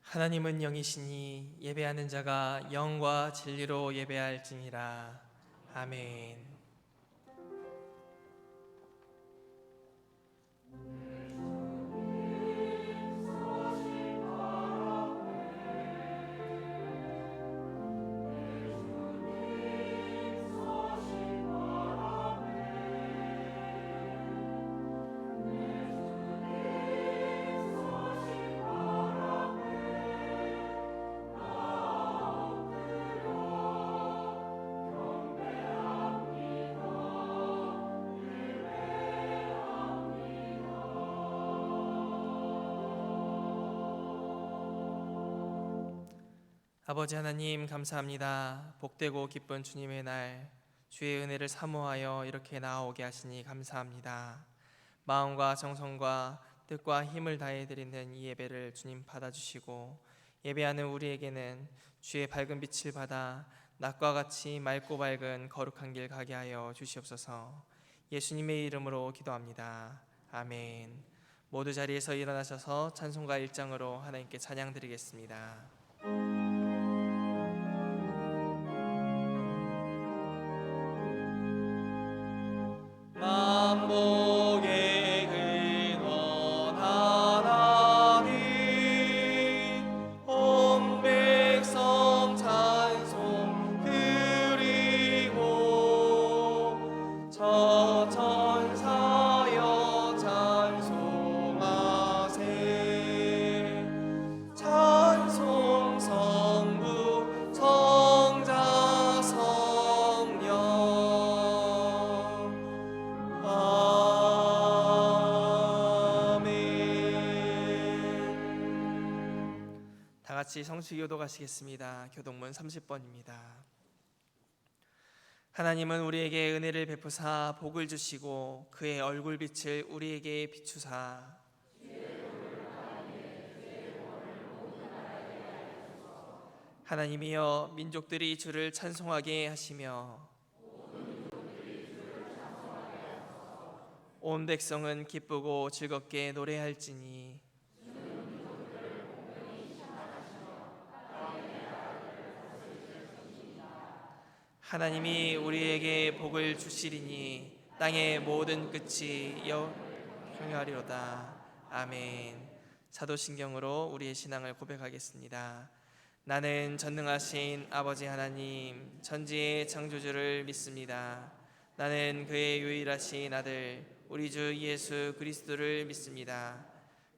하나님은 영이시니 예배하는 자가 영과 진리로 예배할지니라. 아멘. 아버지 하나님 감사합니다. 복되고 기쁜 주님의 날 주의 은혜를 사모하여 이렇게 나아오게 하시니 감사합니다. 마음과 정성과 뜻과 힘을 다해 드리는 이 예배를 주님 받아주시고 예배하는 우리에게는 주의 밝은 빛을 받아 낮과 같이 맑고 밝은 거룩한 길 가게 하여 주시옵소서. 예수님의 이름으로 기도합니다. 아멘. 모두 자리에서 일어나셔서 찬송가 1장으로 하나님께 찬양 드리겠습니다. 만복의 근원 하나님 온 백성 찬송 드리고 저 천사여 찬송하세 찬송 성부 성자 성령 같이 성취교도 가시겠습니다. 교동문 30번입니다. 하나님은 우리에게 은혜를 베푸사 복을 주시고 그의 얼굴빛을 우리에게 비추사 하나님이여 민족들이 주를 찬송하게 하시며 온 백성은 기쁘고 즐겁게 노래할지니 하나님이 우리에게 복을 주시리니 땅의 모든 끝이 평화리로다. 아멘. 사도신경으로 우리의 신앙을 고백하겠습니다. 나는 전능하신 아버지 하나님 천지의 창조주를 믿습니다. 나는 그의 유일하신 아들 우리 주 예수 그리스도를 믿습니다.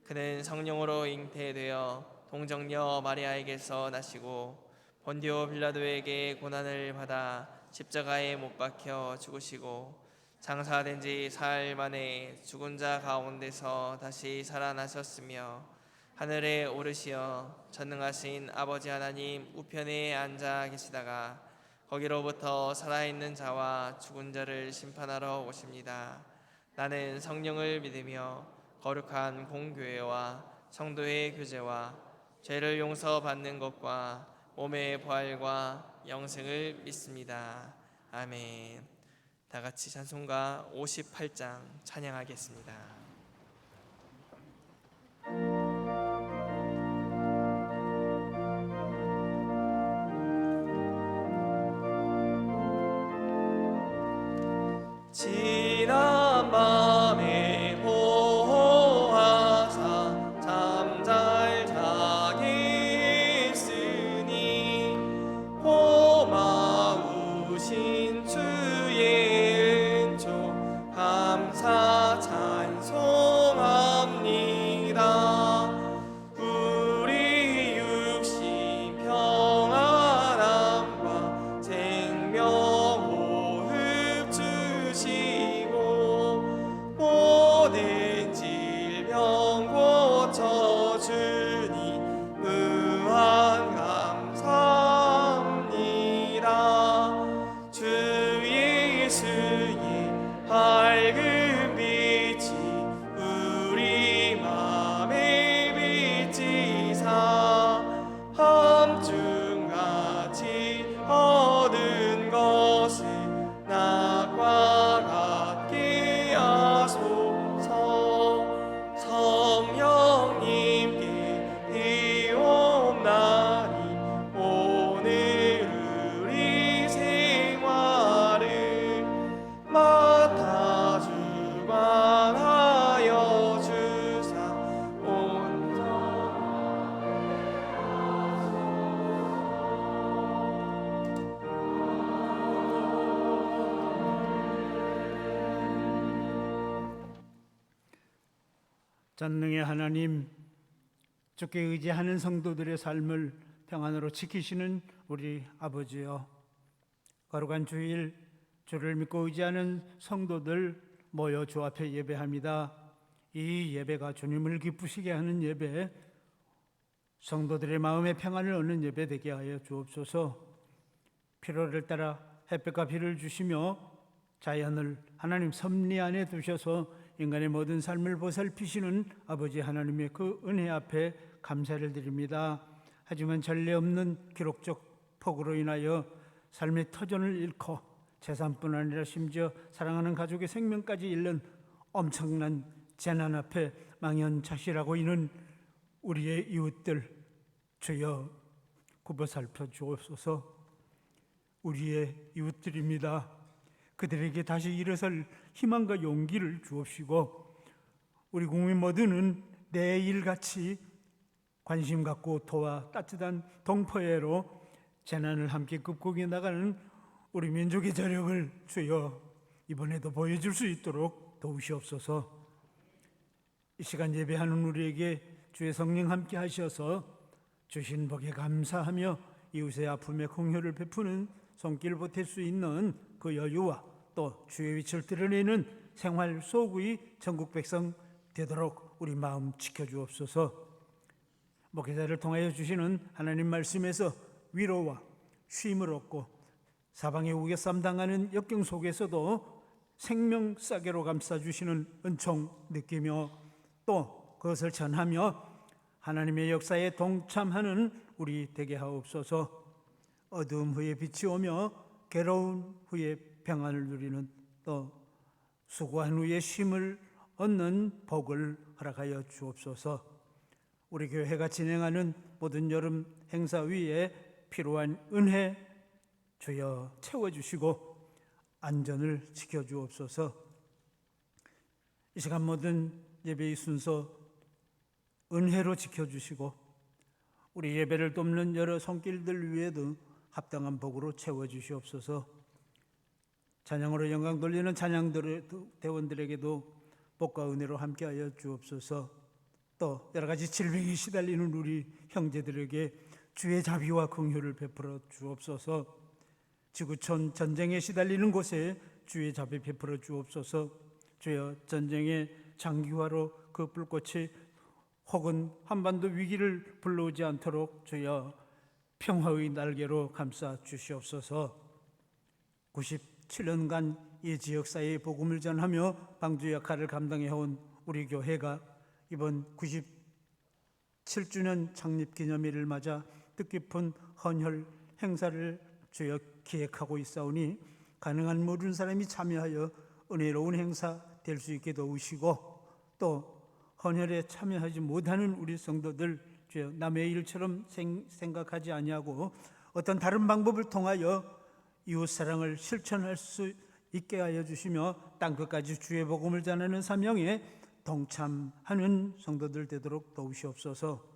그는 성령으로 잉태되어 동정녀 마리아에게서 나시고 본디오 빌라도에게 고난을 받아 십자가에 못 박혀 죽으시고 장사된 지 사흘 만에 죽은 자 가운데서 다시 살아나셨으며 하늘에 오르시어 전능하신 아버지 하나님 우편에 앉아 계시다가 거기로부터 살아있는 자와 죽은 자를 심판하러 오십니다. 나는 성령을 믿으며 거룩한 공교회와 성도의 교제와 죄를 용서받는 것과 몸의 부활과 영생을 믿습니다. 아멘. 다 같이 찬송가 58장 찬양하겠습니다. 지난 밤에 보호하사 잠잘 자기 있으니 고마우신 주의 은총 감사 찬송 전능의 하나님, 주께 의지하는 성도들의 삶을 평안으로 지키시는 우리 아버지여, 거룩한 주일 주를 믿고 의지하는 성도들 모여 주 앞에 예배합니다. 이 예배가 주님을 기쁘시게 하는 예배, 성도들의 마음의 평안을 얻는 예배 되게 하여 주옵소서. 필요를 따라 햇볕과 비를 주시며 자연을 하나님 섭리 안에 두셔서 인간의 모든 삶을 보살피시는 아버지 하나님의 그 은혜 앞에 감사를 드립니다. 하지만 전례 없는 기록적 폭우로 인하여 삶의 터전을 잃고 재산뿐 아니라 심지어 사랑하는 가족의 생명까지 잃는 엄청난 재난 앞에 망연자실하고 있는 우리의 이웃들, 주여 굽어 살펴 주옵소서. 우리의 이웃들입니다. 그들에게 다시 일어설 희망과 용기를 주옵시고, 우리 국민 모두는 내일같이 관심 갖고 도와 따뜻한 동포애로 재난을 함께 극복해 나가는 우리 민족의 저력을 주여 이번에도 보여줄 수 있도록 도우시옵소서. 이 시간 예배하는 우리에게 주의 성령 함께 하셔서 주신 복에 감사하며 이웃의 아픔에 공효를 베푸는 손길 보탤 수 있는 그 여유와 또 주의 위치를 드러내는 생활 소구의 전국 백성 되도록 우리 마음 지켜주옵소서. 목회자를 통하여 주시는 하나님 말씀에서 위로와 쉼을 얻고 사방에 우겨쌈 당하는 역경 속에서도 생명 싸게로 감싸주시는 은총 느끼며 또 그것을 전하며 하나님의 역사에 동참하는 우리 되게 하옵소서. 어두움 후에 빛이 오며 괴로운 후에 평안을 누리는, 또 수고한 후에 쉼을 얻는 복을 허락하여 주옵소서. 우리 교회가 진행하는 모든 여름 행사 위에 필요한 은혜 주여 채워주시고 안전을 지켜주옵소서. 이 시간 모든 예배의 순서 은혜로 지켜주시고 우리 예배를 돕는 여러 손길들 위에도 합당한 복으로 채워주시옵소서. 찬양으로 영광 돌리는 찬양대원들에게도 복과 은혜로 함께하여 주옵소서. 또 여러 가지 질병에 시달리는 우리 형제들에게 주의 자비와 긍휼을 베풀어 주옵소서. 지구촌 전쟁에 시달리는 곳에 주의 자비 베풀어 주옵소서. 주여, 전쟁의 장기화로 그 불꽃이 혹은 한반도 위기를 불러오지 않도록 주여 평화의 날개로 감싸 주시옵소서. 97년간 이 지역사회의 복음을 전하며 방주 역할을 감당해온 우리 교회가 이번 97주년 창립기념일을 맞아 뜻깊은 헌혈 행사를 주여 기획하고 있사오니 가능한 모든 사람이 참여하여 은혜로운 행사 될 수 있게 도우시고, 또 헌혈에 참여하지 못하는 우리 성도들 주여 남의 일처럼 생각하지 아니하고 어떤 다른 방법을 통하여 이웃사랑을 실천할 수 있게 하여 주시며 땅끝까지 주의 복음을 전하는 사명에 동참하는 성도들 되도록 도우시옵소서.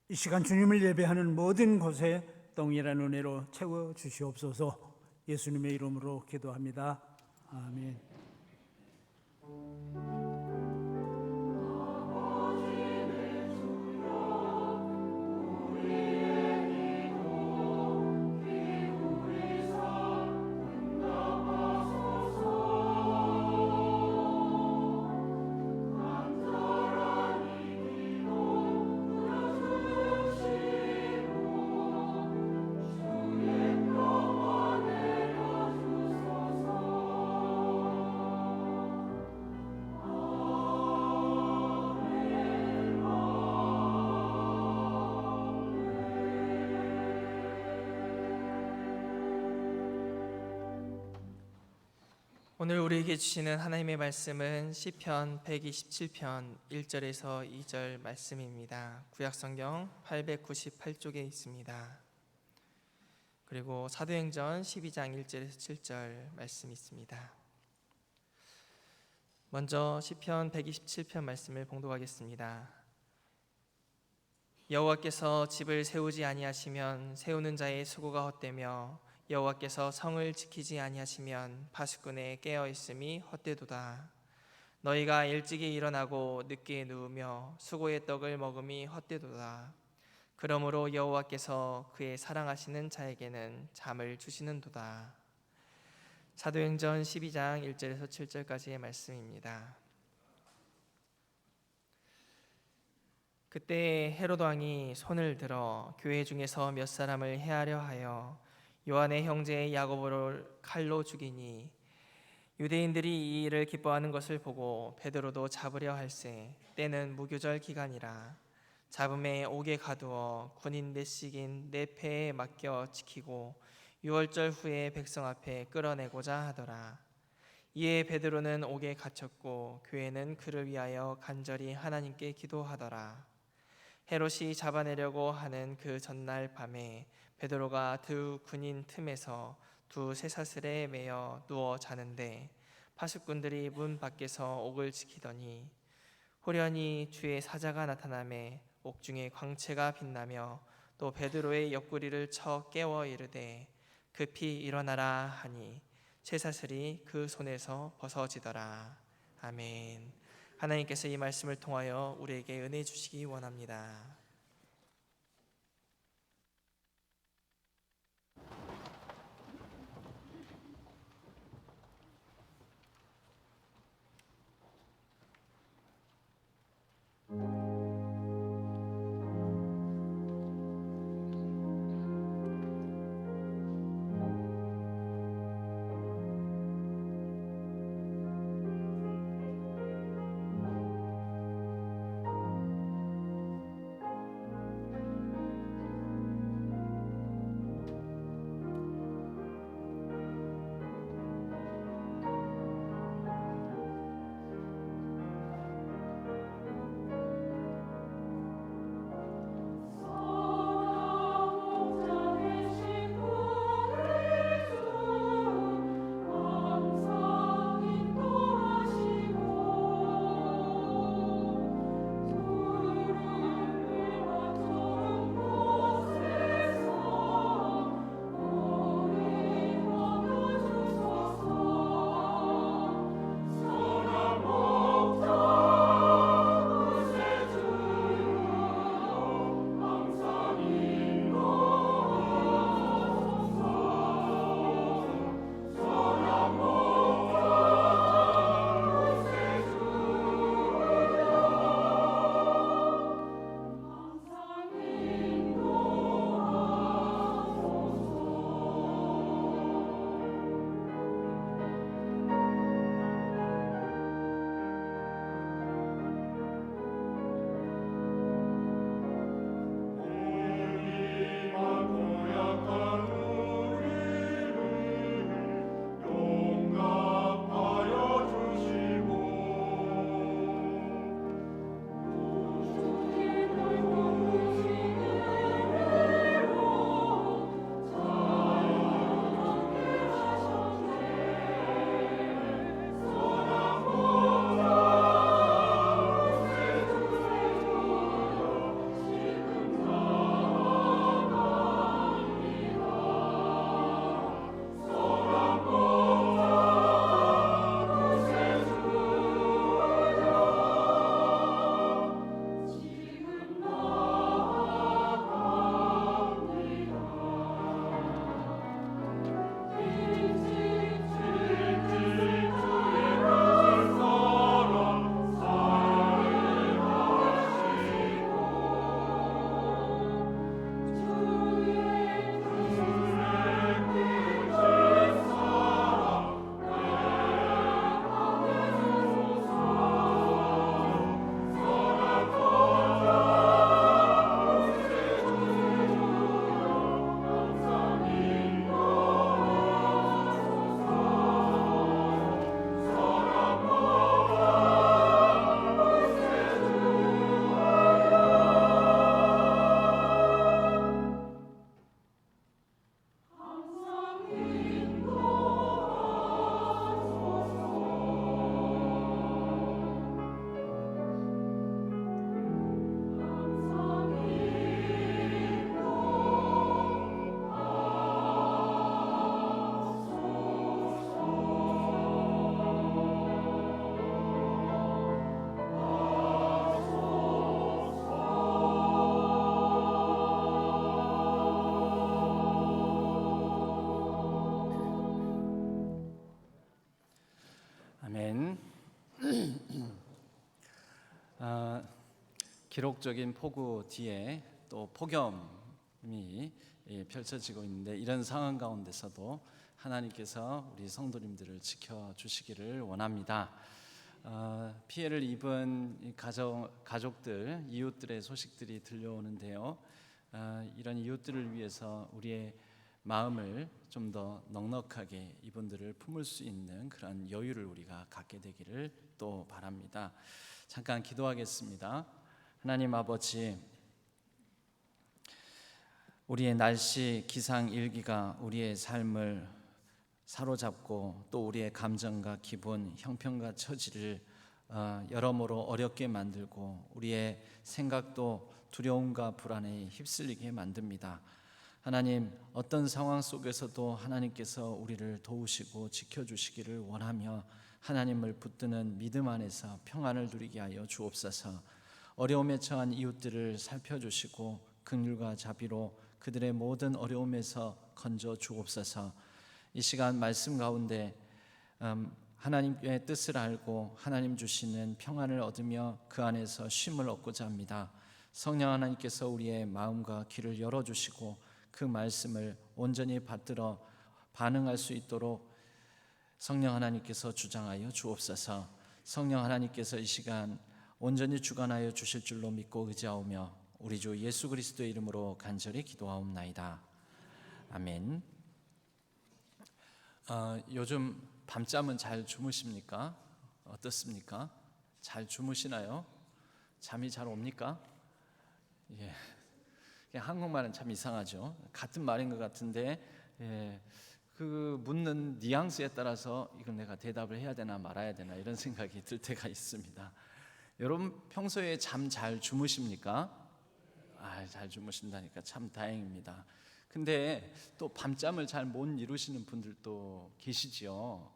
이 시간 주님을 예배하는 모든 곳에 동일한 은혜로 채워주시옵소서. 예수님의 이름으로 기도합니다. 아멘. 오늘 우리에게 주시는 하나님의 말씀은 시편 127편 1절에서 2절 말씀입니다. 구약성경 898쪽에 있습니다. 그리고 사도행전 12장 1절에서 7절 말씀이 있습니다. 먼저 시편 127편 말씀을 봉독하겠습니다. 여호와께서 집을 세우지 아니하시면 세우는 자의 수고가 헛되며 여호와께서 성을 지키지 아니하시면 파수꾼의 깨어 있음이 헛되도다. 너희가 일찍이 일어나고 늦게 누우며 수고의 떡을 먹음이 헛되도다. 그러므로 여호와께서 그의 사랑하시는 자에게는 잠을 주시는도다. 사도행전 12장 1절에서 7절까지의 말씀입니다. 그때 헤롯 왕이 손을 들어 교회 중에서 몇 사람을 해하려 하여 요한의 형제 야고보를 칼로 죽이니 유대인들이 이 일을 기뻐하는 것을 보고 베드로도 잡으려 할세 때는 무교절 기간이라. 잡음에 옥에 가두어 군인 내식인 네 패에 맡겨 지키고 유월절 후에 백성 앞에 끌어내고자 하더라. 이에 베드로는 옥에 갇혔고 교회는 그를 위하여 간절히 하나님께 기도하더라. 헤롯이 잡아내려고 하는 그 전날 밤에 베드로가 두 군인 틈에서 두 쇠사슬에 매여 누워 자는데 파수꾼들이 문 밖에서 옥을 지키더니 호련히 주의 사자가 나타나매 옥중에 광채가 빛나며 또 베드로의 옆구리를 쳐 깨워 이르되 급히 일어나라 하니 쇠사슬이 그 손에서 벗어지더라. 아멘. 하나님께서 이 말씀을 통하여 우리에게 은혜 주시기 원합니다. 기록적인 폭우 뒤에 또 폭염이 펼쳐지고 있는데, 이런 상황 가운데서도 하나님께서 우리 성도님들을 지켜주시기를 원합니다. 피해를 입은 이 가족들, 이웃들의 소식들이 들려오는데요. 이런 이웃들을 위해서 우리의 마음을 좀 더 넉넉하게 이분들을 품을 수 있는 그런 여유를 우리가 갖게 되기를 또 바랍니다. 잠깐 기도하겠습니다. 하나님 아버지, 우리의 날씨, 기상, 일기가 우리의 삶을 사로잡고 또 우리의 감정과 기분, 형편과 처지를 여러모로 어렵게 만들고 우리의 생각도 두려움과 불안에 휩쓸리게 만듭니다. 하나님, 어떤 상황 속에서도 하나님께서 우리를 도우시고 지켜주시기를 원하며 하나님을 붙드는 믿음 안에서 평안을 누리게 하여 주옵소서. 어려움에 처한 이웃들을 살펴주시고 긍휼과 자비로 그들의 모든 어려움에서 건져 주옵소서. 이 시간 말씀 가운데 하나님의 뜻을 알고 하나님 주시는 평안을 얻으며 그 안에서 쉼을 얻고자 합니다. 성령 하나님께서 우리의 마음과 귀를 열어주시고 그 말씀을 온전히 받들어 반응할 수 있도록 성령 하나님께서 주장하여 주옵소서. 성령 하나님께서 이 시간 온전히 주관하여 주실 줄로 믿고 의지하오며 우리 주 예수 그리스도의 이름으로 간절히 기도하옵나이다. 아멘. 요즘 밤잠은 잘 주무십니까? 어떻습니까? 잘 주무시나요? 잠이 잘 옵니까? 예. 한국말은 참 이상하죠. 같은 말인 것 같은데 그 묻는 뉘앙스에 따라서 이건 내가 대답을 해야 되나 말아야 되나 이런 생각이 들 때가 있습니다. 여러분 평소에 잠 잘 주무십니까? 잘 주무신다니까 참 다행입니다. 근데 또 밤잠을 잘 못 이루시는 분들도 계시지요.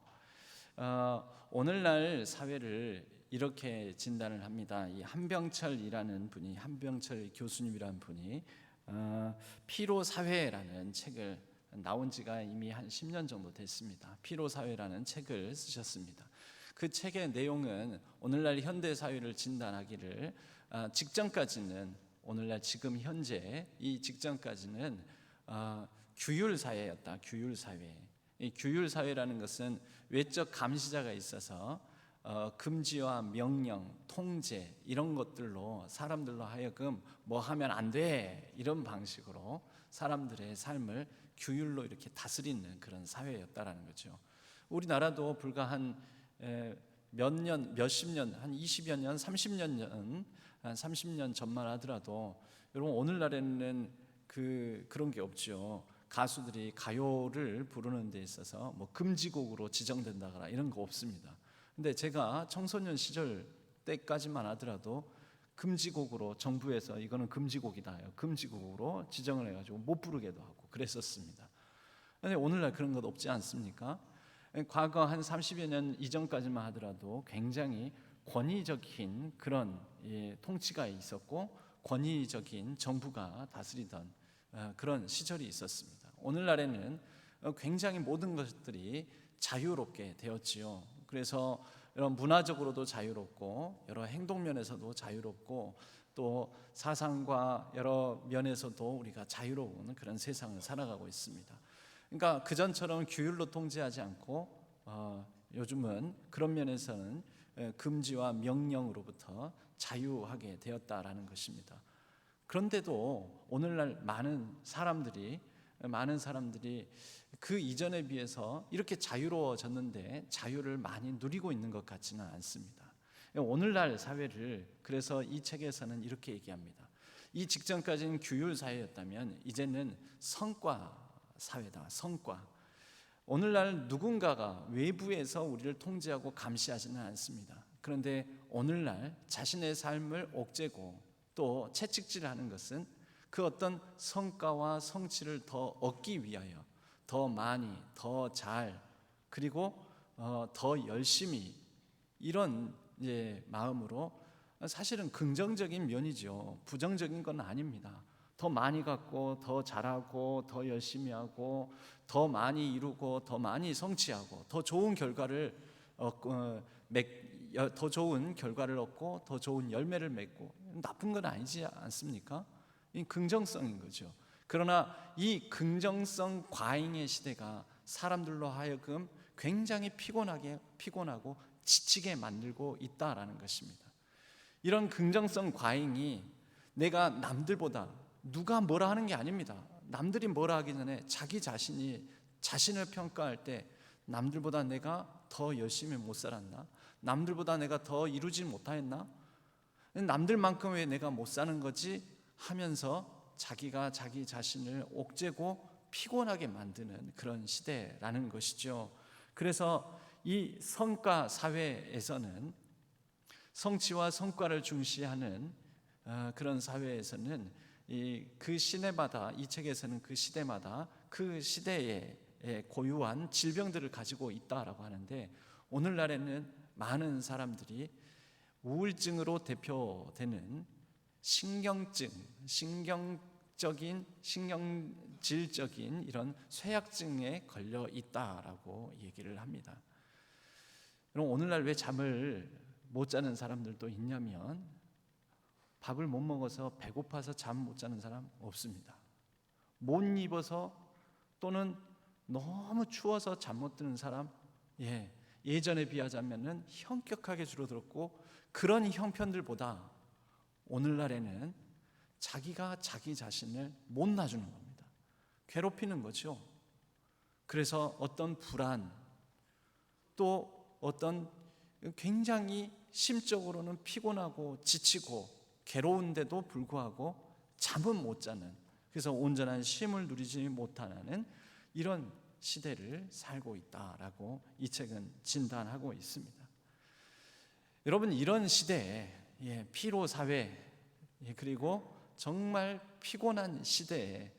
오늘날 사회를 이렇게 진단을 합니다. 이 한병철이라는 분이, 한병철 교수님이라는 분이 피로사회라는 책을 나온 지가 이미 한 10년 정도 됐습니다. 피로사회라는 책을 쓰셨습니다. 그 책의 내용은 오늘날 현대사회를 진단하기를 직전까지는, 오늘날 지금 현재 이 직전까지는 규율사회였다. 규율사회. 이 규율사회라는 것은 외적 감시자가 있어서 금지와 명령, 통제 이런 것들로 사람들로 하여금 뭐 하면 안 돼 이런 방식으로 사람들의 삶을 규율로 이렇게 다스리는 그런 사회였다라는 거죠. 우리나라도 불과 한 몇십 년, 한 20여 년, 30년 전만 하더라도 여러분 오늘날에는 그런 게 없죠. 가수들이 가요를 부르는 데 있어서 뭐 금지곡으로 지정된다거나 이런 거 없습니다. 근데 제가 청소년 시절 때까지만 하더라도 금지곡으로 정부에서 이거는 금지곡이다, 금지곡으로 지정을 해가지고 못 부르게도 하고 그랬었습니다. 근데 오늘날 그런 것 없지 않습니까? 과거 한 30여 년 이전까지만 하더라도 굉장히 권위적인 그런 통치가 있었고 권위적인 정부가 다스리던 그런 시절이 있었습니다. 오늘날에는 굉장히 모든 것들이 자유롭게 되었지요. 그래서 여러 문화적으로도 자유롭고 여러 행동면에서도 자유롭고 또 사상과 여러 면에서도 우리가 자유로운 그런 세상을 살아가고 있습니다. 그러니까 그전처럼 규율로 통제하지 않고 요즘은 그런 면에서는 금지와 명령으로부터 자유하게 되었다라는 것입니다. 그런데도 오늘날 많은 사람들이 그 이전에 비해서 이렇게 자유로워졌는데 자유를 많이 누리고 있는 것 같지는 않습니다. 오늘날 사회를 그래서 이 책에서는 이렇게 얘기합니다. 이 직전까지는 규율 사회였다면 이제는 성과 사회다. 성과. 오늘날 누군가가 외부에서 우리를 통제하고 감시하지는 않습니다. 그런데 오늘날 자신의 삶을 옥죄고 또 채찍질하는 것은 그 어떤 성과와 성취를 더 얻기 위하여 더 많이, 더 잘, 그리고 더 열심히 이런 마음으로 사실은 긍정적인 면이죠. 부정적인 건 아닙니다. 더 많이 갖고 더 잘하고 더 열심히 하고 더 많이 이루고 더 많이 성취하고 더 좋은 결과를 더 좋은 결과를 얻고 더 좋은 열매를 맺고, 나쁜 건 아니지 않습니까? 이 긍정성인 거죠. 그러나 이 긍정성 과잉의 시대가 사람들로 하여금 굉장히 피곤하고 지치게 만들고 있다라는 것입니다. 이런 긍정성 과잉이 내가 남들보다, 누가 뭐라 하는 게 아닙니다. 남들이 뭐라 하기 전에 자기 자신이 자신을 평가할 때 남들보다 내가 더 열심히 못 살았나? 남들보다 내가 더 이루지 못하였나? 남들만큼 왜 내가 못 사는 거지? 하면서 자기가 자기 자신을 옥죄고 피곤하게 만드는 그런 시대라는 것이죠. 그래서 이 성과 사회에서는, 성취와 성과를 중시하는 그런 사회에서는 그 시대마다, 이 책에서는 그 시대마다 그 시대에 고유한 질병들을 가지고 있다라고 하는데, 오늘날에는 많은 사람들이 우울증으로 대표되는 신경질적인 이런 쇠약증에 걸려 있다라고 얘기를 합니다. 그럼 오늘날 왜 잠을 못 자는 사람들도 있냐면, 밥을 못 먹어서 배고파서 잠 못 자는 사람 없습니다. 못 입어서 또는 너무 추워서 잠 못 드는 사람, 예전에 비하자면은 현격하게 줄어들었고, 그런 형편들보다 오늘날에는 자기가 자기 자신을 못 놔주는 겁니다. 괴롭히는 거죠. 그래서 어떤 불안, 또 어떤 굉장히 심적으로는 피곤하고 지치고 괴로운데도 불구하고 잠은 못 자는, 그래서 온전한 쉼을 누리지 못하는 이런 시대를 살고 있다라고 이 책은 진단하고 있습니다. 여러분, 이런 시대에, 피로 사회, 그리고 정말 피곤한 시대에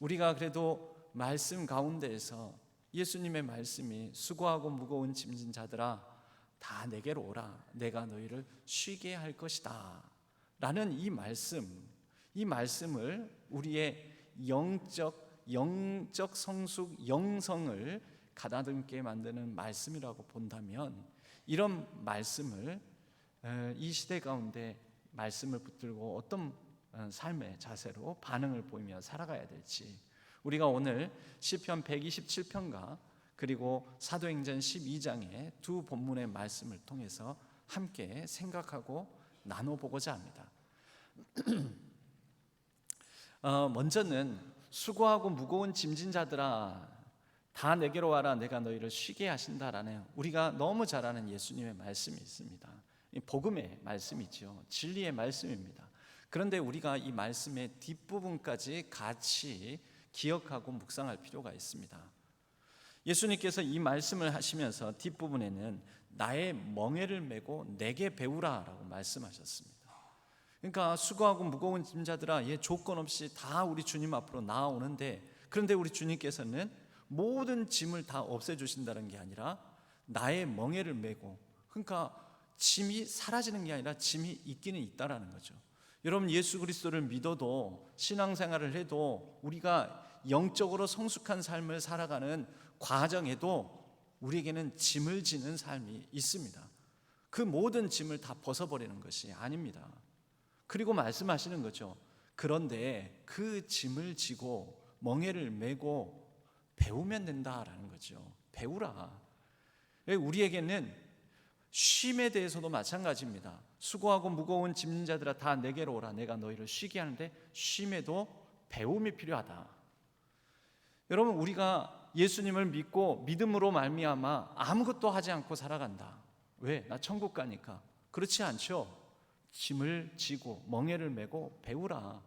우리가 그래도 말씀 가운데에서 예수님의 말씀이 수고하고 무거운 짐진 자들아 다 내게로 오라, 내가 너희를 쉬게 할 것이다 라는 이 말씀을 우리의 영적 성숙, 영성을 가다듬게 만드는 말씀이라고 본다면, 이런 말씀을 이 시대 가운데 말씀을 붙들고 어떤 삶의 자세로 반응을 보이며 살아가야 될지, 우리가 오늘 시편 127편과 그리고 사도행전 12장의 두 본문의 말씀을 통해서 함께 생각하고 나눠보고자 합니다. 먼저는 수고하고 무거운 짐진 자들아 다 내게로 와라, 내가 너희를 쉬게 하신다라는 우리가 너무 잘 아는 예수님의 말씀이 있습니다. 복음의 말씀이죠. 진리의 말씀입니다. 그런데 우리가 이 말씀의 뒷부분까지 같이 기억하고 묵상할 필요가 있습니다. 예수님께서 이 말씀을 하시면서 뒷부분에는 나의 멍에를 메고 내게 배우라 라고 말씀하셨습니다. 그러니까 수고하고 무거운 짐자들아, 조건 없이 다 우리 주님 앞으로 나아오는데, 그런데 우리 주님께서는 모든 짐을 다 없애주신다는 게 아니라 나의 멍에를 메고, 그러니까 짐이 사라지는 게 아니라 짐이 있기는 있다라는 거죠. 여러분, 예수 그리스도를 믿어도 신앙생활을 해도 우리가 영적으로 성숙한 삶을 살아가는 과정에도 우리에게는 짐을 지는 삶이 있습니다. 그 모든 짐을 다 벗어버리는 것이 아닙니다. 그리고 말씀하시는 거죠. 그런데 그 짐을 지고 멍에를 메고 배우면 된다라는 거죠. 배우라. 우리에게는 쉼에 대해서도 마찬가지입니다. 수고하고 무거운 짐진 자들아 다 내게로 오라, 내가 너희를 쉬게 하는데, 쉼에도 배움이 필요하다. 여러분, 우리가 예수님을 믿고 믿음으로 말미암아 아무것도 하지 않고 살아간다. 왜? 나 천국 가니까. 그렇지 않죠. 짐을 지고 멍에를 메고 배우라.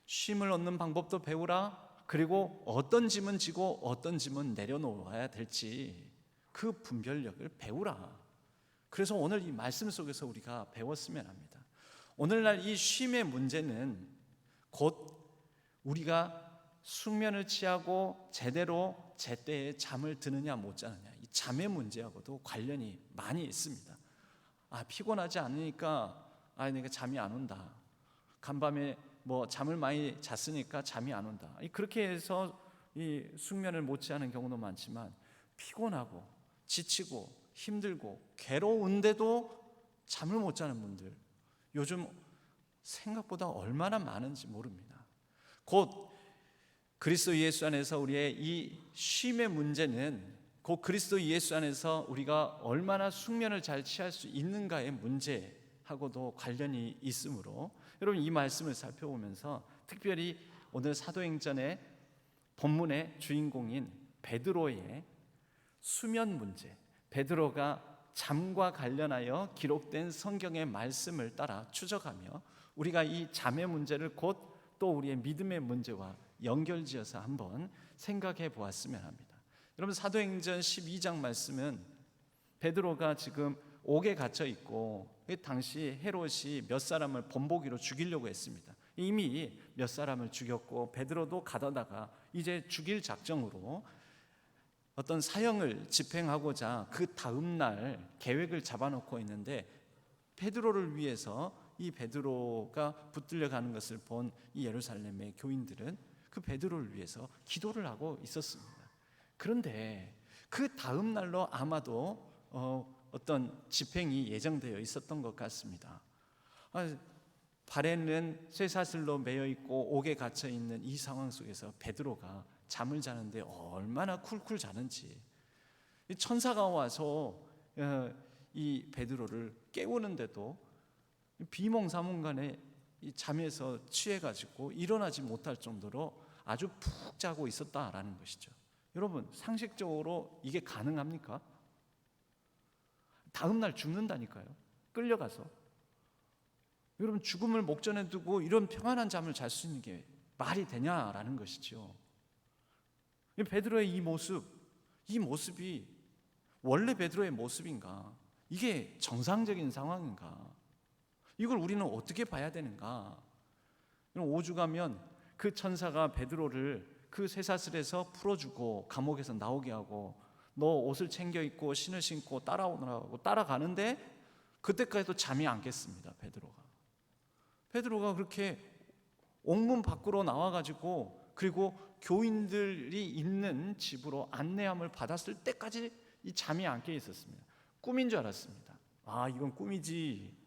쉼을 얻는 방법도 배우라. 그리고 어떤 짐은 지고 어떤 짐은 내려놓아야 될지 그 분별력을 배우라. 그래서 오늘 이 말씀 속에서 우리가 배웠으면 합니다. 오늘날 이 쉼의 문제는 곧 우리가 숙면을 취하고 제대로 제때에 잠을 드느냐 못 자느냐, 이 잠의 문제하고도 관련이 많이 있습니다. 피곤하지 않으니까 내가 잠이 안 온다. 간밤에 잠을 많이 잤으니까 잠이 안 온다. 그렇게 해서 이 숙면을 못 취하는 경우도 많지만, 피곤하고 지치고 힘들고 괴로운데도 잠을 못 자는 분들 요즘 생각보다 얼마나 많은지 모릅니다. 곧 그리스도 예수 안에서 우리의 이 쉼의 문제는 곧 그리스도 예수 안에서 우리가 얼마나 숙면을 잘 취할 수 있는가의 문제하고도 관련이 있으므로 여러분 이 말씀을 살펴보면서 특별히 오늘 사도행전의 본문의 주인공인 베드로의 수면 문제, 베드로가 잠과 관련하여 기록된 성경의 말씀을 따라 추적하며 우리가 이 잠의 문제를 곧 또 우리의 믿음의 문제와 연결지어서 한번 생각해 보았으면 합니다. 여러분 사도행전 12장 말씀은 베드로가 지금 옥에 갇혀 있고 당시 헤롯이 몇 사람을 본보기로 죽이려고 했습니다. 이미 몇 사람을 죽였고 베드로도 가다가 이제 죽일 작정으로 어떤 사형을 집행하고자 그 다음 날 계획을 잡아놓고 있는데 베드로를 위해서 이 베드로가 붙들려 가는 것을 본 이 예루살렘의 교인들은 그 베드로를 위해서 기도를 하고 있었습니다. 그런데 그 다음 날로 아마도 어떤 집행이 예정되어 있었던 것 같습니다. 발에는 쇠사슬로 매여 있고 옥에 갇혀 있는 이 상황 속에서 베드로가 잠을 자는데 얼마나 쿨쿨 자는지 천사가 와서 이 베드로를 깨우는데도 비몽사몽간에 이 잠에서 취해가지고 일어나지 못할 정도로 아주 푹 자고 있었다라는 것이죠. 여러분 상식적으로 이게 가능합니까? 다음 날 죽는다니까요. 끌려가서. 여러분 죽음을 목전에 두고 이런 평안한 잠을 잘 수 있는 게 말이 되냐라는 것이죠. 베드로의 이 모습이 원래 베드로의 모습인가? 이게 정상적인 상황인가? 이걸 우리는 어떻게 봐야 되는가? 5주 가면 그 천사가 베드로를 그 쇠사슬에서 풀어주고 감옥에서 나오게 하고 너 옷을 챙겨 입고 신을 신고 따라오느라고 따라가는데 그때까지도 잠이 안 깼습니다. 베드로가 그렇게 옥문 밖으로 나와가지고 그리고 교인들이 있는 집으로 안내함을 받았을 때까지 이 잠이 안 깨 있었습니다. 꿈인 줄 알았습니다. 이건 꿈이지.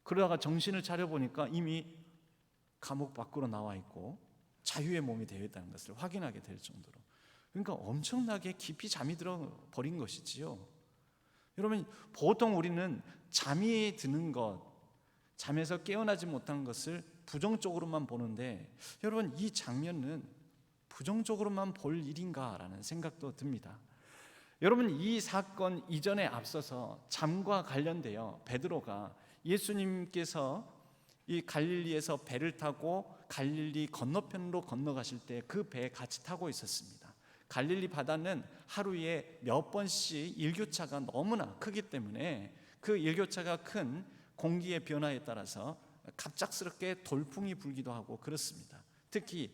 그러다가 정신을 차려보니까 이미 감옥 밖으로 나와 있고 자유의 몸이 되어 있다는 것을 확인하게 될 정도로, 그러니까 엄청나게 깊이 잠이 들어버린 것이지요. 여러분 보통 우리는 잠이 드는 것, 잠에서 깨어나지 못한 것을 부정적으로만 보는데 여러분 이 장면은 부정적으로만 볼 일인가라는 생각도 듭니다. 여러분 이 사건 이전에 앞서서 잠과 관련되어 베드로가 예수님께서 이 갈릴리에서 배를 타고 갈릴리 건너편으로 건너가실 때 그 배에 같이 타고 있었습니다. 갈릴리 바다는 하루에 몇 번씩 일교차가 너무나 크기 때문에 그 일교차가 큰 공기의 변화에 따라서 갑작스럽게 돌풍이 불기도 하고 그렇습니다. 특히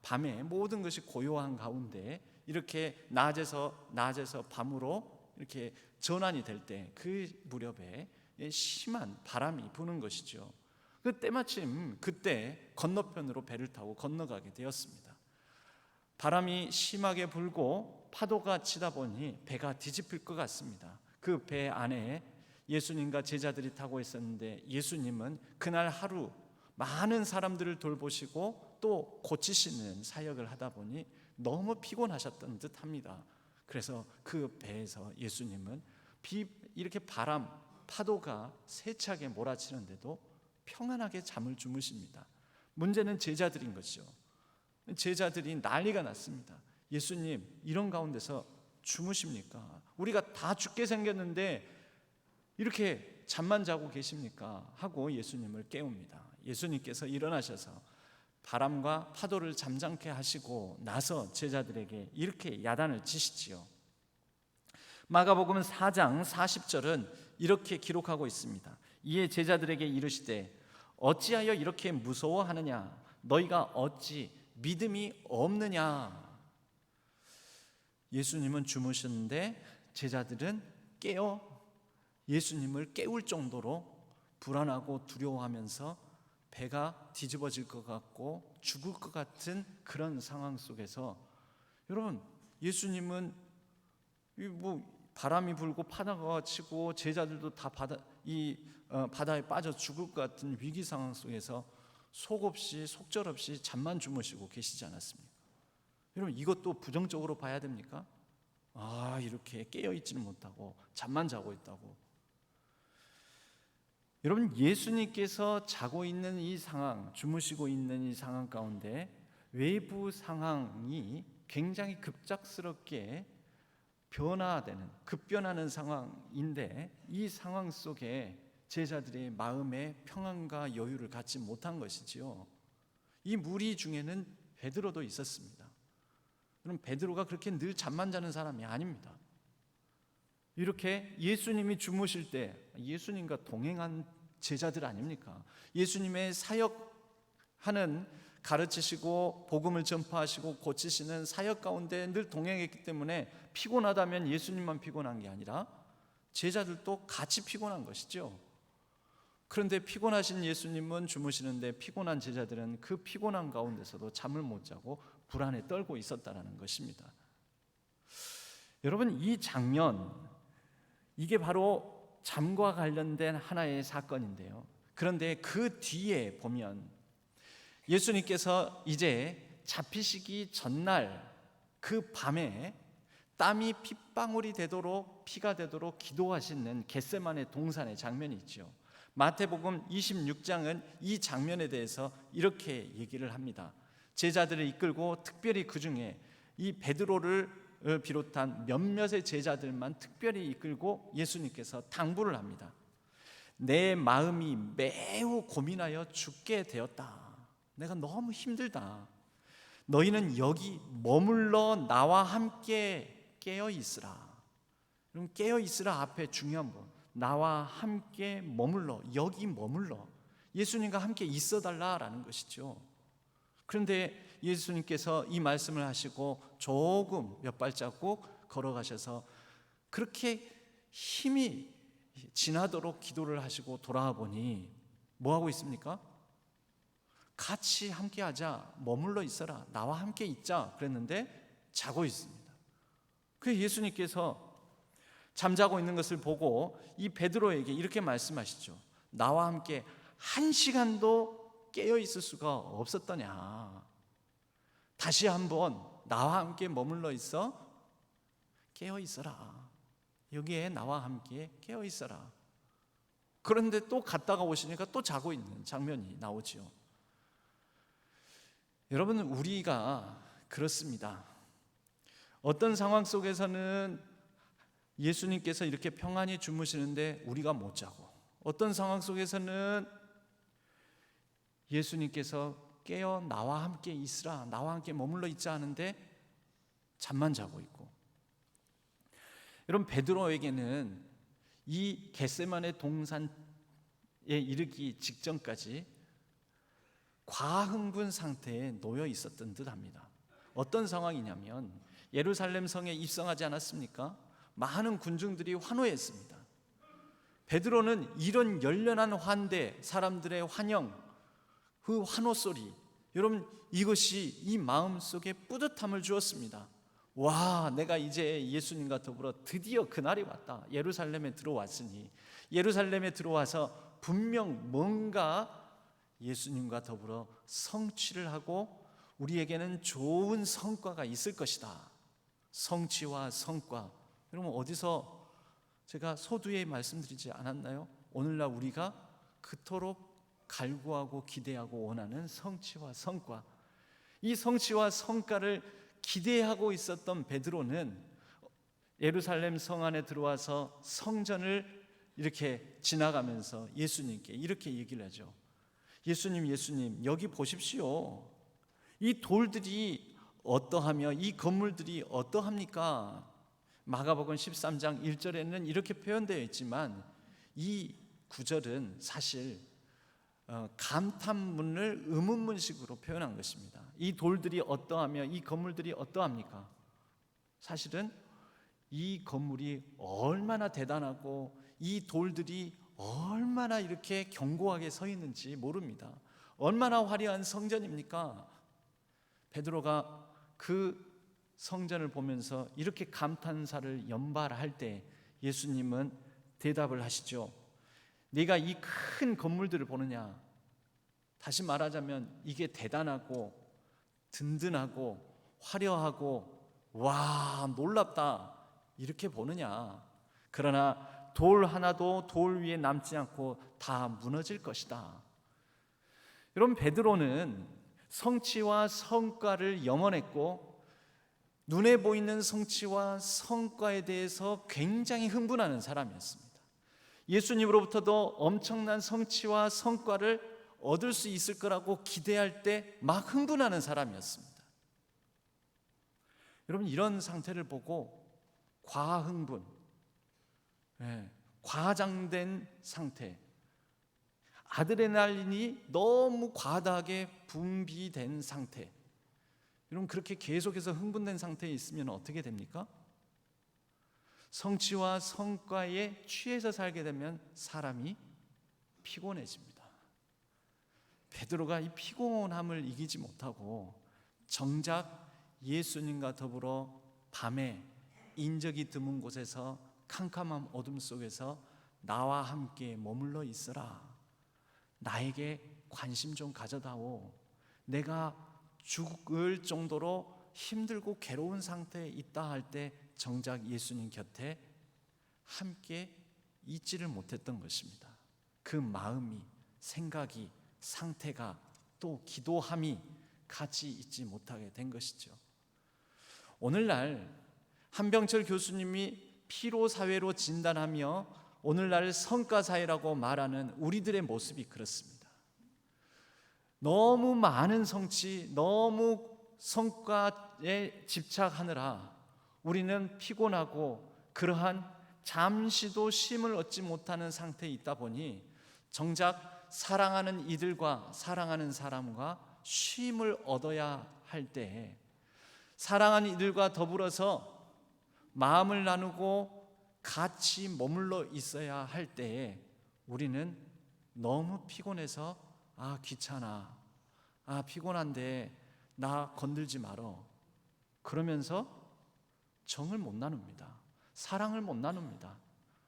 밤에 모든 것이 고요한 가운데 이렇게 낮에서 밤으로 이렇게 전환이 될 때 그 무렵에 심한 바람이 부는 것이죠. 때마침 그때 건너편으로 배를 타고 건너가게 되었습니다. 바람이 심하게 불고 파도가 치다 보니 배가 뒤집힐 것 같습니다. 그 배 안에 예수님과 제자들이 타고 있었는데 예수님은 그날 하루 많은 사람들을 돌보시고 또 고치시는 사역을 하다 보니 너무 피곤하셨던 듯합니다. 그래서 그 배에서 예수님은 이렇게 파도가 세차게 몰아치는데도 평안하게 잠을 주무십니다. 문제는 제자들인 것이죠. 제자들이 난리가 났습니다. 예수님 이런 가운데서 주무십니까? 우리가 다 죽게 생겼는데 이렇게 잠만 자고 계십니까? 하고 예수님을 깨웁니다. 예수님께서 일어나셔서 바람과 파도를 잠잠케 하시고 나서 제자들에게 이렇게 야단을 치시지요. 마가복음 4장 40절은 이렇게 기록하고 있습니다. 이에 제자들에게 이르시되 어찌하여 이렇게 무서워하느냐? 너희가 어찌 믿음이 없느냐? 예수님은 주무셨는데 제자들은 깨어 예수님을 깨울 정도로 불안하고 두려워하면서 배가 뒤집어질 것 같고 죽을 것 같은 그런 상황 속에서 여러분 예수님은 바람이 불고 파도가 치고 제자들도 다 바다에 빠져 죽을 것 같은 위기 상황 속에서 속없이 속절없이 잠만 주무시고 계시지 않았습니까? 여러분, 이것도 부정적으로 봐야 됩니까? 이렇게 깨어있지는 못하고 잠만 자고 있다고. 여러분, 예수님께서 자고 있는 이 상황, 주무시고 있는 이 상황 가운데 외부 상황이 굉장히 급작스럽게 급변하는 상황인데, 이 상황 속에 제자들의 마음에 평안과 여유를 갖지 못한 것이지요. 이 무리 중에는 베드로도 있었습니다. 그럼 베드로가 그렇게 늘 잠만 자는 사람이 아닙니다. 이렇게 예수님이 주무실 때 예수님과 동행한 제자들 아닙니까? 예수님의 사역하는, 가르치시고 복음을 전파하시고 고치시는 사역 가운데 늘 동행했기 때문에 피곤하다면 예수님만 피곤한 게 아니라 제자들도 같이 피곤한 것이죠. 그런데 피곤하신 예수님은 주무시는데 피곤한 제자들은 그 피곤한 가운데서도 잠을 못 자고 불안에 떨고 있었다는 것입니다. 여러분, 이 장면, 이게 바로 잠과 관련된 하나의 사건인데요. 그런데 그 뒤에 보면 예수님께서 이제 잡히시기 전날 그 밤에 땀이 핏방울이 되도록, 피가 되도록 기도하시는 겟세마네 동산의 장면이 있죠. 마태복음 26장은 이 장면에 대해서 이렇게 얘기를 합니다. 제자들을 이끌고 특별히 그 중에 이 베드로를 비롯한 몇몇의 제자들만 특별히 이끌고 예수님께서 당부를 합니다. 내 마음이 매우 고민하여 죽게 되었다. 내가 너무 힘들다. 너희는 여기 머물러 나와 함께 깨어 있으라. 그럼 깨어 있으라 앞에 중요한 거, 나와 함께 머물러, 여기 머물러 예수님과 함께 있어 달라라는 것이죠. 그런데 예수님께서 이 말씀을 하시고 조금 몇 발자국 걸어가셔서 그렇게 힘이 지나도록 기도를 하시고 돌아와 보니 뭐 하고 있습니까? 같이 함께 하자, 머물러 있어라, 나와 함께 있자 그랬는데 자고 있습니다. 그래서 예수님께서 잠자고 있는 것을 보고 이 베드로에게 이렇게 말씀하시죠. 나와 함께 한 시간도 깨어 있을 수가 없었더냐. 다시 한번 나와 함께 머물러 있어 깨어 있어라. 여기에 나와 함께 깨어 있어라. 그런데 또 갔다가 오시니까 또 자고 있는 장면이 나오죠. 여러분, 우리가 그렇습니다. 어떤 상황 속에서는 예수님께서 이렇게 평안히 주무시는데 우리가 못 자고, 어떤 상황 속에서는 예수님께서 깨어 나와 함께 있으라, 나와 함께 머물러 있자 하는데 잠만 자고 있고. 여러분, 베드로에게는 이 겟세마네 동산에 이르기 직전까지 과흥분 상태에 놓여 있었던 듯합니다. 어떤 상황이냐면 예루살렘 성에 입성하지 않았습니까? 많은 군중들이 환호했습니다. 베드로는 이런 열렬한 환대, 사람들의 환영, 그 환호 소리, 여러분, 이것이 이 마음속에 뿌듯함을 주었습니다. 와, 내가 이제 예수님과 더불어 드디어 그날이 왔다. 예루살렘에 들어왔으니, 예루살렘에 들어와서 분명 뭔가 예수님과 더불어 성취를 하고 우리에게는 좋은 성과가 있을 것이다. 성취와 성과. 여러분, 어디서 제가 서두에 말씀드리지 않았나요? 오늘날 우리가 그토록 갈구하고 기대하고 원하는 성취와 성과. 이 성취와 성과를 기대하고 있었던 베드로는 예루살렘 성 안에 들어와서 성전을 이렇게 지나가면서 예수님께 이렇게 얘기를 하죠. 예수님, 예수님, 여기 보십시오. 이 돌들이 어떠하며 이 건물들이 어떠합니까? 마가복음 13장 1절에는 이렇게 표현되어 있지만 이 구절은 사실 감탄문을 의문문식으로 표현한 것입니다. 이 돌들이 어떠하며 이 건물들이 어떠합니까? 사실은 이 건물이 얼마나 대단하고 이 돌들이 얼마나 이렇게 견고하게 서 있는지 모릅니다. 얼마나 화려한 성전입니까? 베드로가 그 성전을 보면서 이렇게 감탄사를 연발할 때 예수님은 대답을 하시죠. 네가 이 큰 건물들을 보느냐? 다시 말하자면 이게 대단하고 든든하고 화려하고 와 놀랍다 이렇게 보느냐? 그러나 돌 하나도 돌 위에 남지 않고 다 무너질 것이다. 여러분, 베드로는 성취와 성과를 염원했고 눈에 보이는 성취와 성과에 대해서 굉장히 흥분하는 사람이었습니다. 예수님으로부터도 엄청난 성취와 성과를 얻을 수 있을 거라고 기대할 때 막 흥분하는 사람이었습니다. 여러분, 이런 상태를 보고 과흥분, 과장된 상태, 아드레날린이 너무 과다하게 분비된 상태, 여러분 그렇게 계속해서 흥분된 상태에 있으면 어떻게 됩니까? 성취와 성과에 취해서 살게 되면 사람이 피곤해집니다. 베드로가 이 피곤함을 이기지 못하고 정작 예수님과 더불어 밤에 인적이 드문 곳에서 캄캄한 어둠 속에서 나와 함께 머물러 있으라. 나에게 관심 좀 가져다오. 내가 죽을 정도로 힘들고 괴로운 상태에 있다 할 때 정작 예수님 곁에 함께 있지를 못했던 것입니다. 그 마음이, 생각이, 상태가 또 기도함이 같이 있지 못하게 된 것이죠. 오늘날 한병철 교수님이 피로사회로 진단하며 오늘날 성과사회라고 말하는 우리들의 모습이 그렇습니다. 너무 많은 성취, 너무 성과에 집착하느라 우리는 피곤하고 그러한 잠시도 쉼을 얻지 못하는 상태에 있다 보니 정작 사랑하는 이들과 사랑하는 사람과 쉼을 얻어야 할 때에 사랑하는 이들과 더불어서 마음을 나누고 같이 머물러 있어야 할 때에 우리는 너무 피곤해서 귀찮아, 피곤한데 나 건들지 말어, 그러면서 정을 못 나눕니다. 사랑을 못 나눕니다.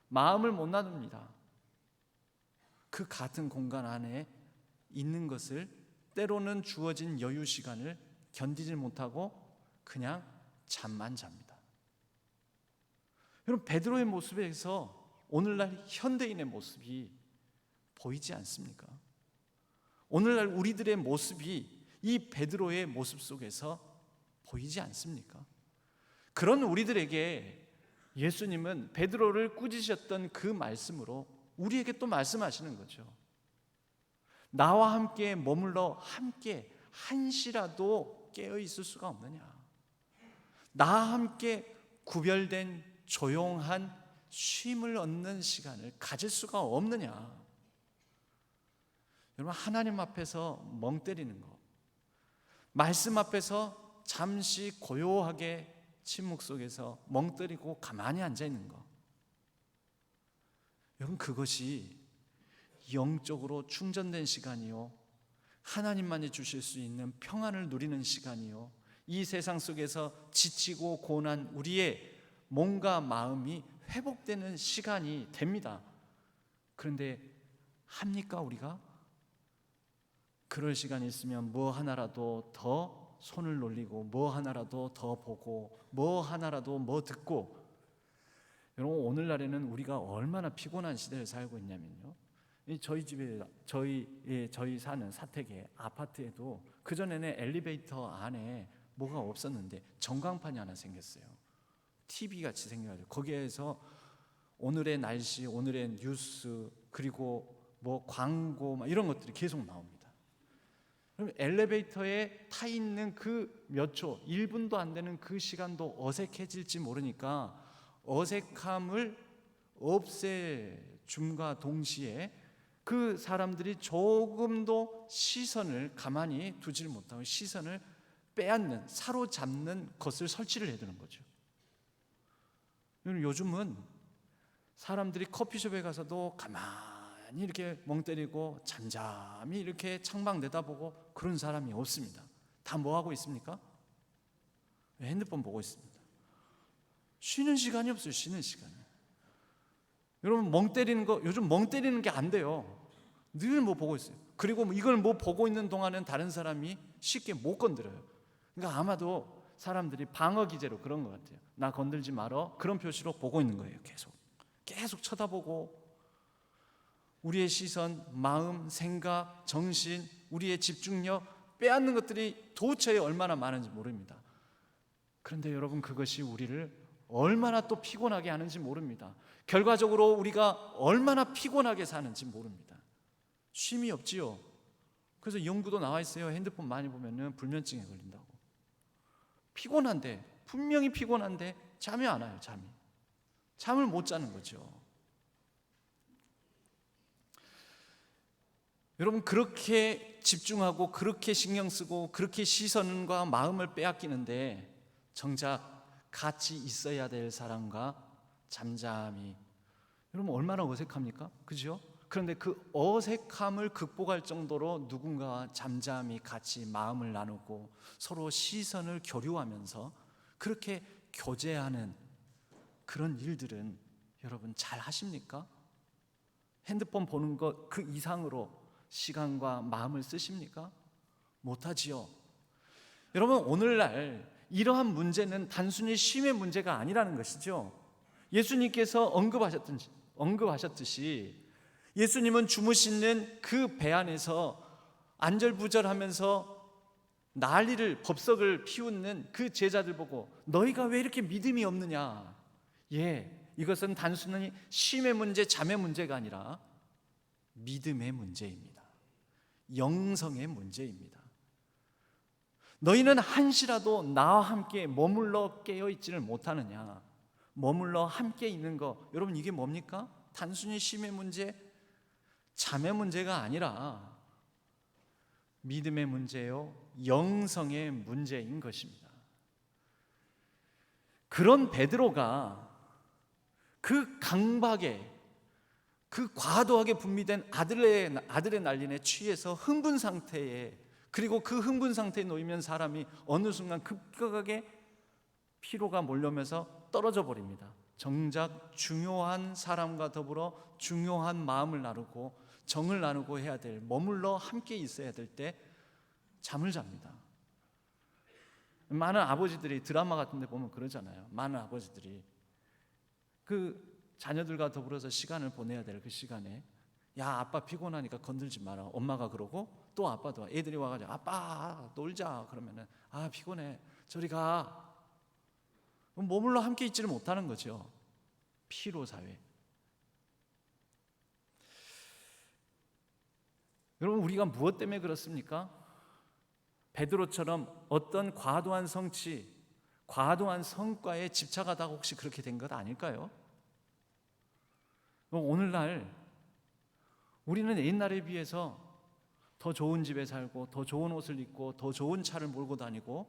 마음을 못 나눕니다. 그 같은 공간 안에 있는 것을 때로는 주어진 여유 시간을 견디지 못하고 그냥 잠만 잡니다. 여러분, 베드로의 모습에서 오늘날 현대인의 모습이 보이지 않습니까? 오늘날 우리들의 모습이 이 베드로의 모습 속에서 보이지 않습니까? 그런 우리들에게 예수님은 베드로를 꾸짖으셨던 그 말씀으로 우리에게 또 말씀하시는 거죠. 나와 함께 머물러 함께 한시라도 깨어 있을 수가 없느냐? 나와 함께 구별된 조용한 쉼을 얻는 시간을 가질 수가 없느냐? 여러분, 하나님 앞에서 멍 때리는 거, 말씀 앞에서 잠시 고요하게 침묵 속에서 멍 때리고 가만히 앉아 있는 거, 여러분 그것이 영적으로 충전된 시간이요, 하나님만이 주실 수 있는 평안을 누리는 시간이요, 이 세상 속에서 지치고 고난 우리의 몸과 마음이 회복되는 시간이 됩니다. 그런데 합니까 우리가? 그럴 시간이 있으면 뭐 하나라도 더 손을 놀리고 뭐 하나라도 더 보고 뭐 하나라도 뭐 듣고, 여러분 오늘날에는 우리가 얼마나 피곤한 시대를 살고 있냐면요, 저희 집에 저희 사는 사택의 아파트에도 그전에는 엘리베이터 안에 뭐가 없었는데 전광판이 하나 생겼어요. TV 같이 생겨가지고 거기에서 오늘의 날씨, 오늘의 뉴스, 그리고 뭐 광고 막 이런 것들이 계속 나옵니다. 그럼 엘리베이터에 타 있는 그 몇 초, 1분도 안 되는 그 시간도 어색해질지 모르니까 어색함을 없애줌과 동시에 그 사람들이 조금도 시선을 가만히 두질 못하고 시선을 빼앗는, 사로잡는 것을 설치를 해두는 거죠. 요즘은 사람들이 커피숍에 가서도 가만히 이렇게 멍 때리고 잠잠히 이렇게 창밖 내다보고 그런 사람이 없습니다. 다 뭐 하고 있습니까? 왜 핸드폰 보고 있습니다. 쉬는 시간이 없어요. 쉬는 시간이. 여러분 멍 때리는 거, 요즘 멍 때리는 게 안 돼요. 늘 뭐 보고 있어요. 그리고 이걸 뭐 보고 있는 동안은 다른 사람이 쉽게 못 건드려요. 그러니까 아마도 사람들이 방어 기제로 그런 것 같아요. 나 건들지 말어, 그런 표시로 보고 있는 거예요. 계속 쳐다보고, 우리의 시선, 마음, 생각, 정신, 우리의 집중력 빼앗는 것들이 도처에 얼마나 많은지 모릅니다. 그런데 여러분, 그것이 우리를 얼마나 또 피곤하게 하는지 모릅니다. 결과적으로 우리가 얼마나 피곤하게 사는지 모릅니다. 쉼이 없지요. 그래서 연구도 나와 있어요. 핸드폰 많이 보면은 불면증에 걸린다고. 피곤한데, 분명히 피곤한데 잠이 안 와요. 잠을 못 자는 거죠. 여러분, 그렇게 집중하고 그렇게 신경 쓰고 그렇게 시선과 마음을 빼앗기는데 정작 같이 있어야 될 사람과 잠잠히, 여러분 얼마나 어색합니까? 그죠? 그런데 그 어색함을 극복할 정도로 누군가와 잠잠히 같이 마음을 나누고 서로 시선을 교류하면서 그렇게 교제하는 그런 일들은 여러분 잘 하십니까? 핸드폰 보는 것 그 이상으로 시간과 마음을 쓰십니까? 못하지요. 여러분, 오늘날 이러한 문제는 단순히 쉼의 문제가 아니라는 것이죠. 예수님께서 언급하셨듯이 예수님은 주무시는 그 배 안에서 안절부절하면서 난리를, 법석을 피우는 그 제자들 보고 너희가 왜 이렇게 믿음이 없느냐. 이것은 단순히 쉼의 문제, 잠의 문제가 아니라 믿음의 문제입니다. 영성의 문제입니다. 너희는 한시라도 나와 함께 머물러 깨어있지를 못하느냐. 머물러 함께 있는 거, 여러분 이게 뭡니까? 단순히 쉼의 문제, 잠의 문제가 아니라 믿음의 문제요, 영성의 문제인 것입니다. 그런 베드로가 그 강박에, 그 과도하게 분비된 아들의 난린에 취해서 흥분 상태에, 그리고 그 흥분 상태에 놓이면 사람이 어느 순간 급격하게 피로가 몰려오면서 떨어져 버립니다. 정작 중요한 사람과 더불어 중요한 마음을 나누고 정을 나누고 해야 될, 머물러 함께 있어야 될 때 잠을 잡니다. 많은 아버지들이 드라마 같은 데 보면 그러잖아요. 많은 아버지들이 그 자녀들과 더불어서 시간을 보내야 될 그 시간에 야, 아빠 피곤하니까 건들지 마라, 엄마가 그러고, 또 아빠도, 애들이 와가지고 아빠 놀자 그러면은 아, 피곤해, 저리 가. 머물러 함께 있지를 못하는 거죠. 피로사회. 여러분, 우리가 무엇 때문에 그렇습니까? 베드로처럼 어떤 과도한 성취, 과도한 성과에 집착하다가 혹시 그렇게 된 것 아닐까요? 오늘날 우리는 옛날에 비해서 더 좋은 집에 살고, 더 좋은 옷을 입고, 더 좋은 차를 몰고 다니고,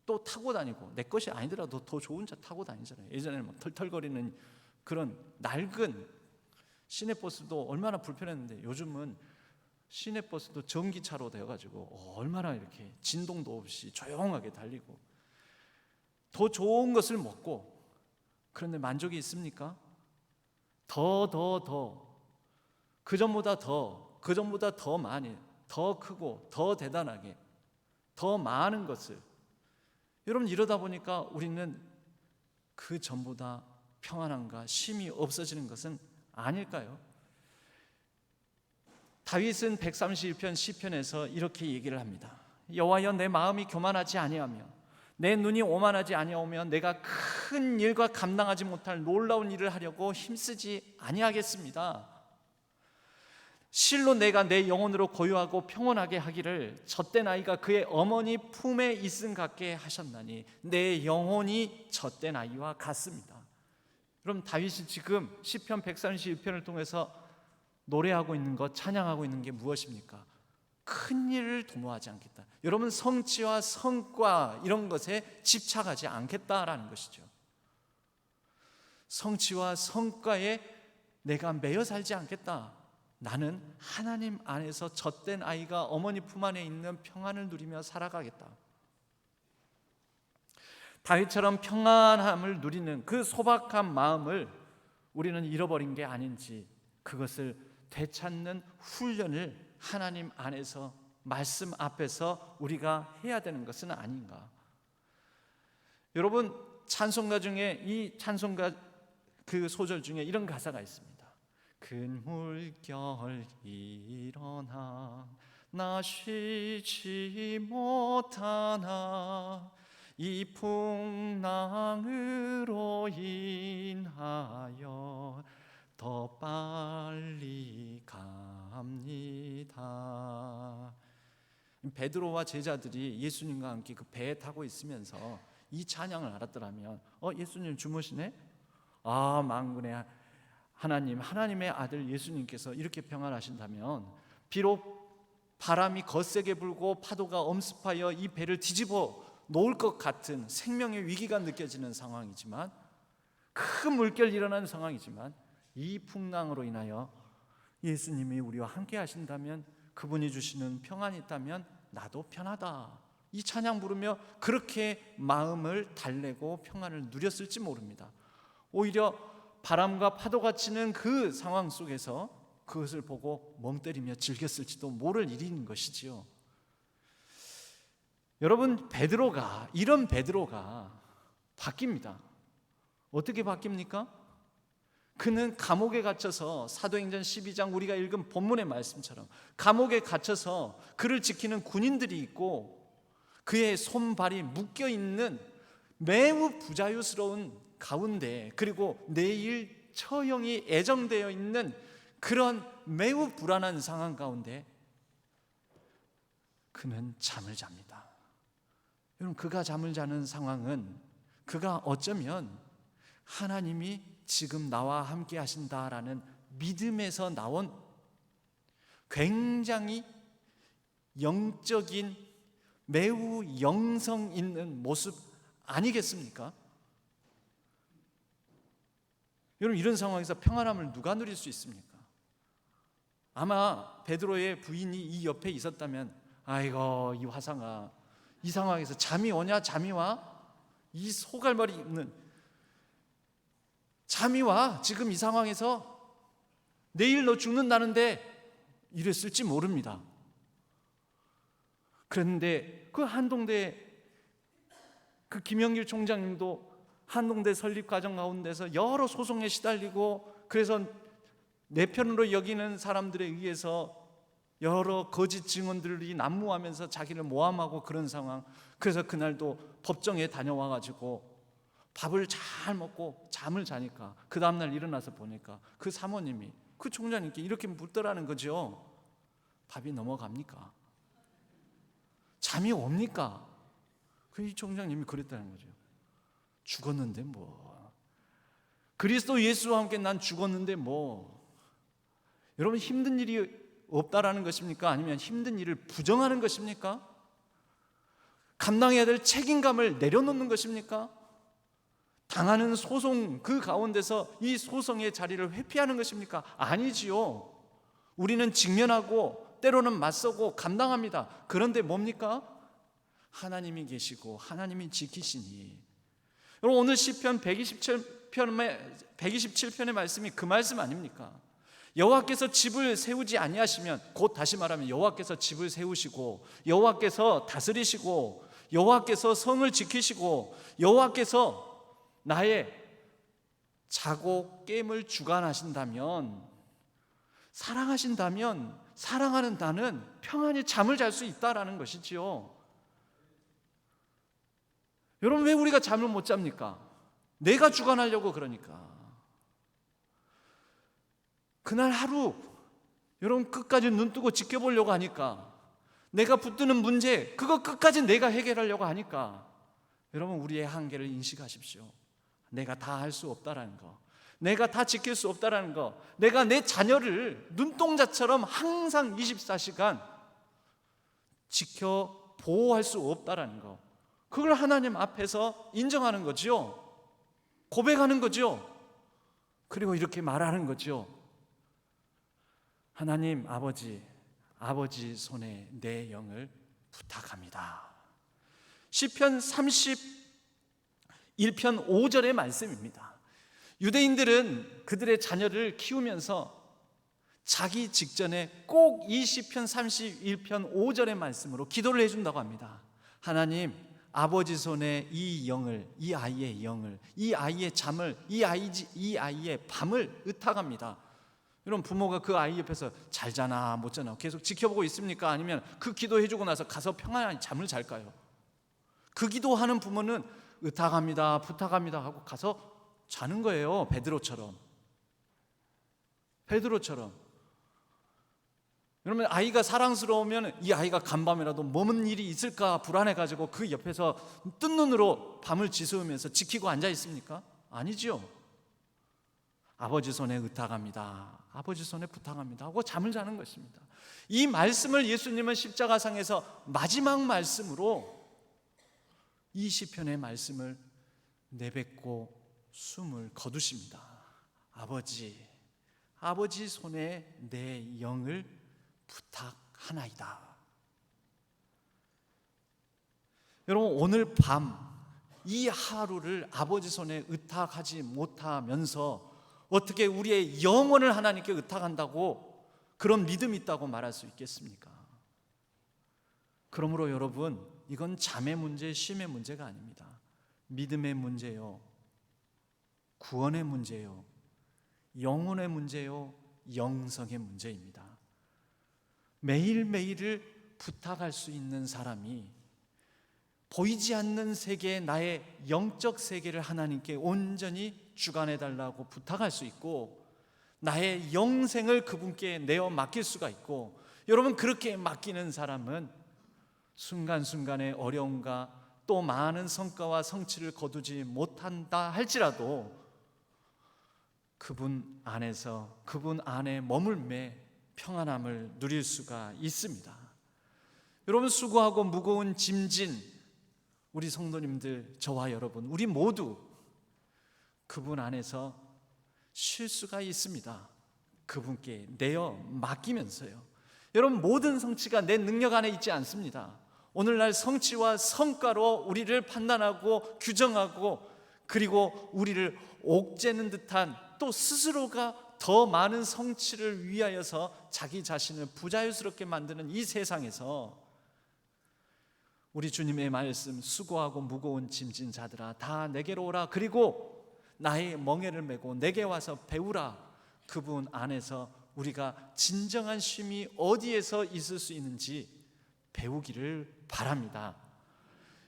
또 타고 다니고, 내 것이 아니더라도 더 좋은 차 타고 다니잖아요. 예전에는 막 털털거리는 그런 낡은 시내버스도 얼마나 불편했는데 요즘은 시내버스도 전기차로 되어가지고 얼마나 이렇게 진동도 없이 조용하게 달리고, 더 좋은 것을 먹고, 그런데 만족이 있습니까? 그전보다 더 많이, 더 크고 더 대단하게, 더 많은 것을, 여러분 이러다 보니까 우리는 그 전보다 평안함과 쉼이 없어지는 것은 아닐까요? 다윗은 131편 시편에서 이렇게 얘기를 합니다. 여호와여, 내 마음이 교만하지 아니하며 내 눈이 오만하지 아니하오면 내가 큰 일과 감당하지 못할 놀라운 일을 하려고 힘쓰지 아니하겠습니다. 실로 내가 내 영혼으로 고요하고 평온하게 하기를 젖된 아이가 그의 어머니 품에 있음 같게 하셨나니 내 영혼이 젖된 아이와 같습니다. 그럼 다윗이 지금 시편 131편을 통해서 노래하고 있는 것, 찬양하고 있는 게 무엇입니까? 큰 일을 도모하지 않겠다. 여러분, 성취와 성과 이런 것에 집착하지 않겠다라는 것이죠. 성취와 성과에 내가 매여 살지 않겠다. 나는 하나님 안에서 젖된 아이가 어머니 품 안에 있는 평안을 누리며 살아가겠다. 다윗처럼 평안함을 누리는 그 소박한 마음을 우리는 잃어버린 게 아닌지, 그것을 되찾는 훈련을 하나님 안에서, 말씀 앞에서 우리가 해야 되는 것은 아닌가. 여러분, 찬송가 중에, 이 찬송가 그 소절 중에 이런 가사가 있습니다. 큰 물결 일어나 나 쉬지 못하나 이 풍랑으로 인하여 더 빨리 갑니다. 베드로와 제자들이 예수님과 함께 그 배에 타고 있으면서 이 찬양을 알았더라면 예수님 주무시네? 만군의 하나님, 하나님의 아들 예수님께서 이렇게 평안하신다면, 비록 바람이 거세게 불고 파도가 엄습하여 이 배를 뒤집어 놓을 것 같은 생명의 위기가 느껴지는 상황이지만, 큰 물결이 일어나는 상황이지만, 이 풍랑으로 인하여 예수님이 우리와 함께 하신다면, 그분이 주시는 평안이 있다면 나도 편하다, 이 찬양 부르며 그렇게 마음을 달래고 평안을 누렸을지 모릅니다. 오히려 바람과 파도가 치는 그 상황 속에서 그것을 보고 멍 때리며 즐겼을지도 모를 일인 것이지요. 여러분, 이런 베드로가 바뀝니다. 어떻게 바뀝니까? 그는 감옥에 갇혀서, 사도행전 12장 우리가 읽은 본문의 말씀처럼 감옥에 갇혀서 그를 지키는 군인들이 있고 그의 손발이 묶여있는 매우 부자유스러운 가운데, 그리고 내일 처형이 예정되어 있는 그런 매우 불안한 상황 가운데 그는 잠을 잡니다. 여러분, 그가 잠을 자는 상황은 그가 어쩌면 하나님이 지금 나와 함께 하신다라는 믿음에서 나온 굉장히 영적인, 매우 영성 있는 모습 아니겠습니까? 여러분, 이런 상황에서 평안함을 누가 누릴 수 있습니까? 아마 베드로의 부인이 이 옆에 있었다면, 아이고 이 화상아, 이 상황에서 잠이 오냐? 잠이 와? 이 소갈머리 입는 잠이 와? 지금 이 상황에서 내일 너 죽는다는데, 이랬을지 모릅니다. 그런데 그 한동대 그 김영길 총장님도 한동대 설립 과정 가운데서 여러 소송에 시달리고, 그래서 내 편으로 여기는 사람들에 의해서 여러 거짓 증언들이 난무하면서 자기를 모함하고 그런 상황. 그래서 그날도 법정에 다녀와 가지고 밥을 잘 먹고 잠을 자니까 그 다음날 일어나서 보니까 그 사모님이 그 총장님께 이렇게 묻더라는 거죠. 밥이 넘어갑니까? 잠이 옵니까? 그 이 총장님이 그랬다는 거죠. 죽었는데 뭐, 그리스도 예수와 함께 난 죽었는데 뭐. 여러분, 힘든 일이 없다라는 것입니까? 아니면 힘든 일을 부정하는 것입니까? 감당해야 될 책임감을 내려놓는 것입니까? 당하는 소송 그 가운데서 이 소송의 자리를 회피하는 것입니까? 아니지요. 우리는 직면하고 때로는 맞서고 감당합니다. 그런데 뭡니까? 하나님이 계시고 하나님이 지키시니. 여러분, 오늘 시편 127편의 말씀이 그 말씀 아닙니까? 여호와께서 집을 세우지 아니하시면, 곧 다시 말하면 여호와께서 집을 세우시고, 여호와께서 다스리시고, 여호와께서 성을 지키시고, 여호와께서 나의 자고 깸을 주관하신다면, 사랑하신다면, 사랑하는 나는 평안히 잠을 잘 수 있다라는 것이지요. 여러분, 왜 우리가 잠을 못 잡니까? 내가 주관하려고 그러니까. 그날 하루 여러분 끝까지 눈 뜨고 지켜보려고 하니까, 내가 붙드는 문제 그거 끝까지 내가 해결하려고 하니까, 여러분 우리의 한계를 인식하십시오. 내가 다 할 수 없다라는 거, 내가 다 지킬 수 없다라는 거, 내가 내 자녀를 눈동자처럼 항상 24시간 지켜 보호할 수 없다라는 거, 그걸 하나님 앞에서 인정하는 거죠. 고백하는 거죠. 그리고 이렇게 말하는 거죠. 하나님 아버지 손에 내 영을 부탁합니다. 시편 1편 5절의 말씀입니다. 유대인들은 그들의 자녀를 키우면서 자기 직전에 꼭 이 시편 31편 5절의 말씀으로 기도를 해준다고 합니다. 하나님, 아버지 손에 이 영을, 이 아이의 영을, 이 아이의 잠을, 이 아이의 밤을 의탁합니다. 여러분, 부모가 그 아이 옆에서 잘 자나 못 자나 계속 지켜보고 있습니까? 아니면 그 기도해주고 나서 가서 평안히 잠을 잘까요? 그 기도하는 부모는 의탁합니다, 부탁합니다 하고 가서 자는 거예요. 베드로처럼. 여러분, 아이가 사랑스러우면 이 아이가 간밤이라도 머문 일이 있을까 불안해가지고 그 옆에서 뜬 눈으로 밤을 지새우면서 지키고 앉아 있습니까? 아니지요. 아버지 손에 의탁합니다, 아버지 손에 부탁합니다 하고 잠을 자는 것입니다. 이 말씀을 예수님은 십자가상에서 마지막 말씀으로 이 시편의 말씀을 내뱉고 숨을 거두십니다. 아버지 손에 내 영을 부탁하나이다. 여러분, 오늘 밤 이 하루를 아버지 손에 의탁하지 못하면서 어떻게 우리의 영혼을 하나님께 의탁한다고 그런 믿음이 있다고 말할 수 있겠습니까? 그러므로 여러분, 이건 잠의 문제, 쉼의 문제가 아닙니다. 믿음의 문제요, 구원의 문제요, 영혼의 문제요, 영성의 문제입니다. 매일매일을 부탁할 수 있는 사람이 보이지 않는 세계, 나의 영적 세계를 하나님께 온전히 주관해달라고 부탁할 수 있고, 나의 영생을 그분께 내어 맡길 수가 있고, 여러분, 그렇게 맡기는 사람은 순간순간의 어려움과 또 많은 성과와 성취를 거두지 못한다 할지라도 그분 안에서, 그분 안에 머물매 평안함을 누릴 수가 있습니다. 여러분, 수고하고 무거운 짐진 우리 성도님들, 저와 여러분, 우리 모두 그분 안에서 쉴 수가 있습니다. 그분께 내어 맡기면서요. 여러분, 모든 성취가 내 능력 안에 있지 않습니다. 오늘날 성취와 성과로 우리를 판단하고 규정하고, 그리고 우리를 옥죄는 듯한, 또 스스로가 더 많은 성취를 위하여서 자기 자신을 부자유스럽게 만드는 이 세상에서 우리 주님의 말씀, 수고하고 무거운 짐진 자들아 다 내게로 오라, 그리고 나의 멍에를 메고 내게 와서 배우라. 그분 안에서 우리가 진정한 쉼이 어디에서 있을 수 있는지 배우기를 바랍니다.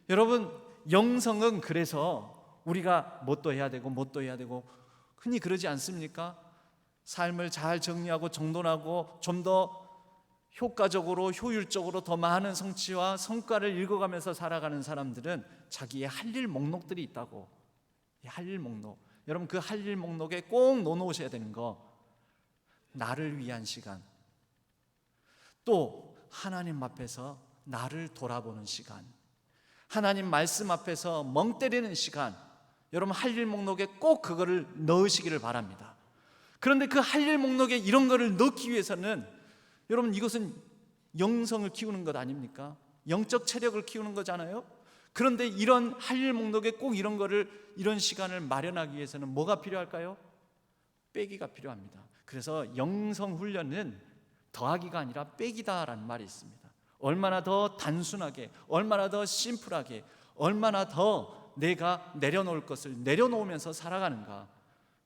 여러분, 영성은 그래서 우리가 뭣도 해야 되고 흔히 그러지 않습니까? 삶을 잘 정리하고 정돈하고 좀 더 효과적으로, 효율적으로 더 많은 성취와 성과를 읽어가면서 살아가는 사람들은 자기의 할 일 목록들이 있다고. 할 일 목록, 여러분, 그 할 일 목록에 꼭 넣어놓으셔야 되는 거, 나를 위한 시간, 또 하나님 앞에서 나를 돌아보는 시간, 하나님 말씀 앞에서 멍 때리는 시간, 여러분 할 일 목록에 꼭 그거를 넣으시기를 바랍니다. 그런데 그 할 일 목록에 이런 거를 넣기 위해서는 여러분, 이것은 영성을 키우는 것 아닙니까? 영적 체력을 키우는 거잖아요. 그런데 이런 할 일 목록에 꼭 이런 거를, 이런 시간을 마련하기 위해서는 뭐가 필요할까요? 빼기가 필요합니다. 그래서 영성 훈련은 더하기가 아니라 빼기다라는 말이 있습니다. 얼마나 더 단순하게, 얼마나 더 심플하게, 얼마나 더 내가 내려놓을 것을 내려놓으면서 살아가는가.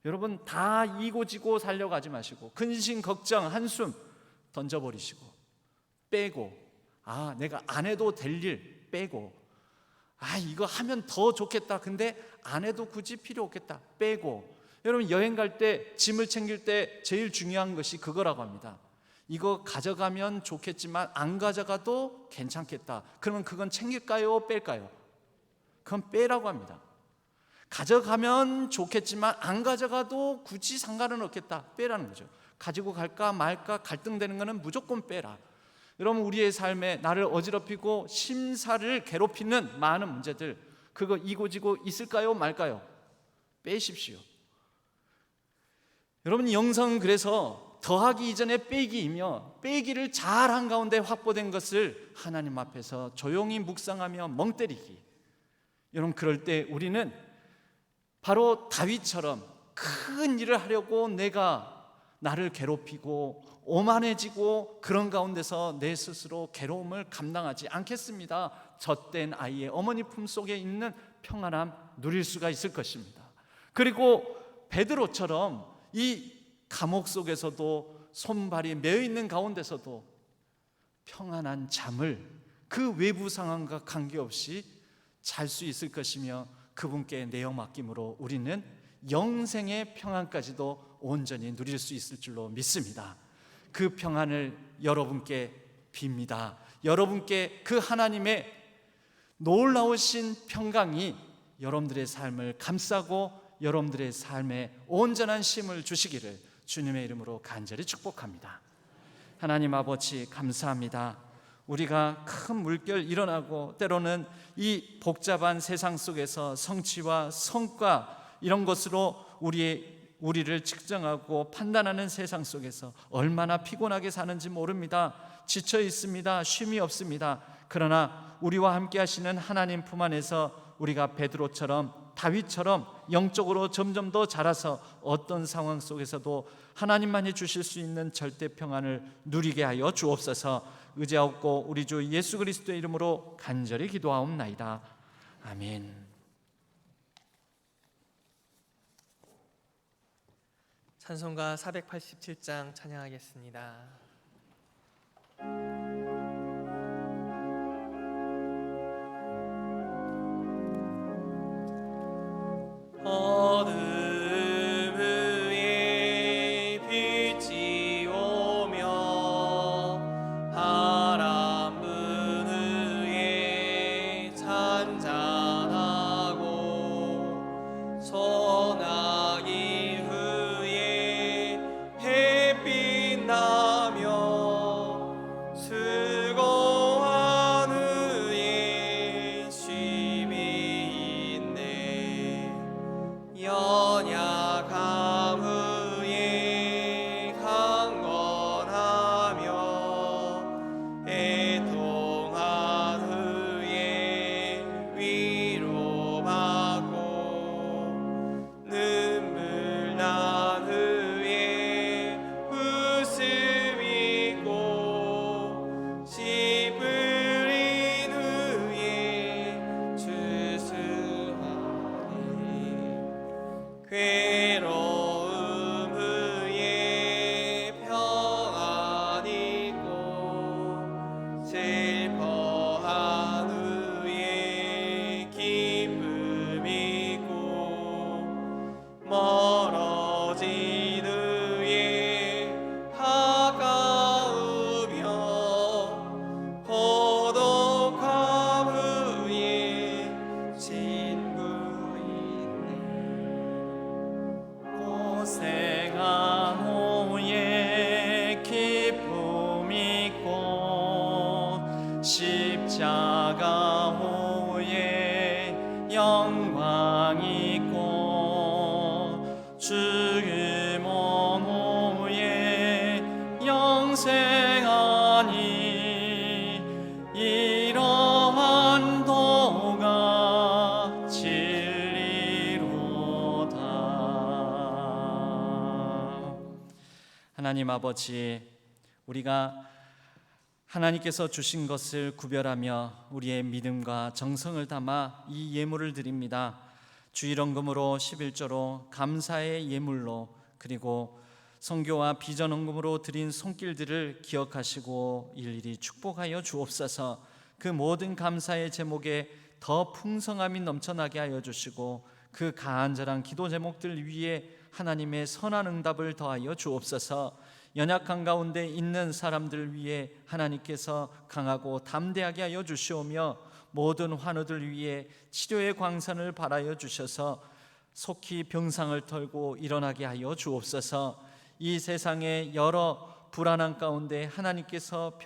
여러분, 다 이고지고 살려가지 마시고 근심, 걱정, 한숨 던져버리시고 빼고, 내가 안 해도 될 일 빼고, 이거 하면 더 좋겠다, 근데 안 해도 굳이 필요 없겠다 빼고. 여러분, 여행 갈 때, 짐을 챙길 때 제일 중요한 것이 그거라고 합니다. 이거 가져가면 좋겠지만 안 가져가도 괜찮겠다. 그러면 그건 챙길까요, 뺄까요? 그건 빼라고 합니다. 가져가면 좋겠지만 안 가져가도 굳이 상관은 없겠다, 빼라는 거죠. 가지고 갈까 말까 갈등되는 거는 무조건 빼라. 여러분, 우리의 삶에 나를 어지럽히고 심사를 괴롭히는 많은 문제들, 그거 이고지고 있을까요, 말까요? 빼십시오. 여러분, 영성은 그래서 더하기 이전에 빼기이며, 빼기를 잘한 가운데 확보된 것을 하나님 앞에서 조용히 묵상하며 멍 때리기. 여러분, 그럴 때 우리는 바로 다윗처럼 큰 일을 하려고 나를 괴롭히고 오만해지고 그런 가운데서 내 스스로 괴로움을 감당하지 않겠습니다. 젖된 아이의 어머니 품속에 있는 평안함 누릴 수가 있을 것입니다. 그리고 베드로처럼 이 감옥 속에서도 손발이 매어있는 가운데서도 평안한 잠을 그 외부 상황과 관계없이 잘 수 있을 것이며 그분께 내어 맡김으로 우리는 영생의 평안까지도 온전히 누릴 수 있을 줄로 믿습니다. 그 평안을 여러분께 빕니다. 여러분께 그 하나님의 놀라우신 평강이 여러분들의 삶을 감싸고 여러분들의 삶에 온전한 쉼을 주시기를 주님의 이름으로 간절히 축복합니다. 하나님 아버지 감사합니다. 우리가 큰 물결 일어나고 때로는 이 복잡한 세상 속에서 성취와 성과 이런 것으로 우리를 측정하고 판단하는 세상 속에서 얼마나 피곤하게 사는지 모릅니다. 지쳐 있습니다. 쉼이 없습니다. 그러나 우리와 함께 하시는 하나님 품 안에서 우리가 베드로처럼 다윗처럼 영적으로 점점 더 자라서 어떤 상황 속에서도 하나님만이 주실 수 있는 절대 평안을 누리게 하여 주옵소서. 의지하옵고 우리 주 예수 그리스도의 이름으로 간절히 기도하옵나이다. 아멘. 찬송가 487장 찬양하겠습니다. 어둠 위에 빛이 오며 바람 부는 잔잔하고 소나기 후에 햇빛 나며 수고한 후에 쉼이 있네. 연약함 후에 강건하며 애통한 후에 위로받고 눈물 난 후에 웃음 있고 씨 뿌린 후에 추수하리. 괴로움 후에 평안 있고 슬퍼한 후에 기쁨 있고 멀어진 후에 가까우며 고독함 후에 친구 있네. 고생한 후에 기쁨 있고 십자가 후에 영광 있고 죽음 온 후에 영생하니 이러한 도가 진리로다. 하나님 아버지, 우리가 하나님께서 주신 것을 구별하며 우리의 믿음과 정성을 담아 이 예물을 드립니다. 주일헌금으로 11조로 감사의 예물로 그리고 선교와 비전헌금으로 드린 손길들을 기억하시고 일일이 축복하여 주옵소서. 그 모든 감사의 제목에 더 풍성함이 넘쳐나게 하여 주시고 그 간절한 기도 제목들 위에 하나님의 선한 응답을 더하여 주옵소서. 연약한 가운데 있는 사람들 위해 하나님께서 강하고 담대하게 하여 주시오며 모든 환우들 위해 치료의 광선을 발하여 주셔서 속히 병상을 털고 일어나게 하여 주옵소서. 이 세상의 여러 불안한 가운데 하나님께서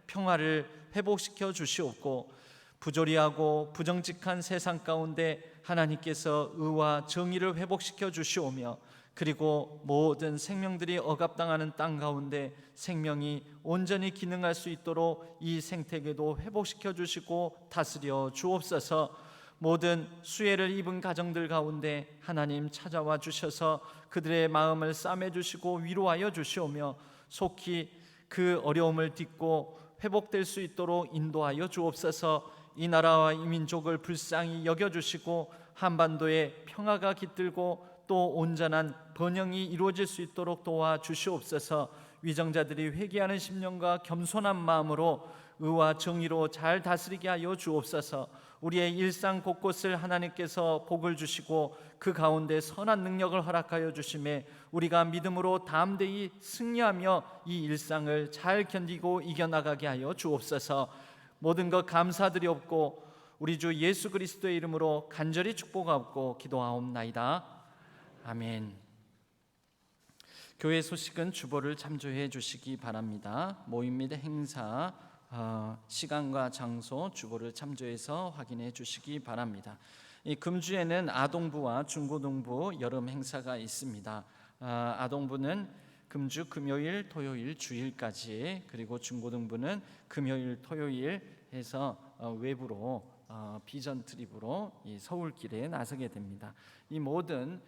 평화를 회복시켜 주시옵고 부조리하고 부정직한 세상 가운데 하나님께서 의와 정의를 회복시켜 주시오며 그리고 모든 생명들이 억압당하는 땅 가운데 생명이 온전히 기능할 수 있도록 이 생태계도 회복시켜 주시고 다스려 주옵소서. 모든 수혜를 입은 가정들 가운데 하나님 찾아와 주셔서 그들의 마음을 싸매 주시고 위로하여 주시오며 속히 그 어려움을 딛고 회복될 수 있도록 인도하여 주옵소서. 이 나라와 이 민족을 불쌍히 여겨주시고 한반도에 평화가 깃들고 또 온전한 번영이 이루어질 수 있도록 도와주시옵소서. 위정자들이 회개하는 심령과 겸손한 마음으로 의와 정의로 잘 다스리게 하여 주옵소서. 우리의 일상 곳곳을 하나님께서 복을 주시고 그 가운데 선한 능력을 허락하여 주심에 우리가 믿음으로 담대히 승리하며 이 일상을 잘 견디고 이겨나가게 하여 주옵소서. 모든 것 감사드리옵고 우리 주 예수 그리스도의 이름으로 간절히 축복하옵고 기도하옵나이다. 아멘. 교회 소식은 주보를 참조해 주시기 바랍니다. 모임 및 행사 시간과 장소 주보를 참조해서 확인해 주시기 바랍니다. 이 금주에는 아동부와 중고등부 여름 행사가 있습니다. 아동부는 금주 금요일, 토요일, 주일까지, 그리고 중고등부는 금요일, 토요일 해서 외부로 비전 트립으로 이 서울길에 나서게 됩니다. 이 모든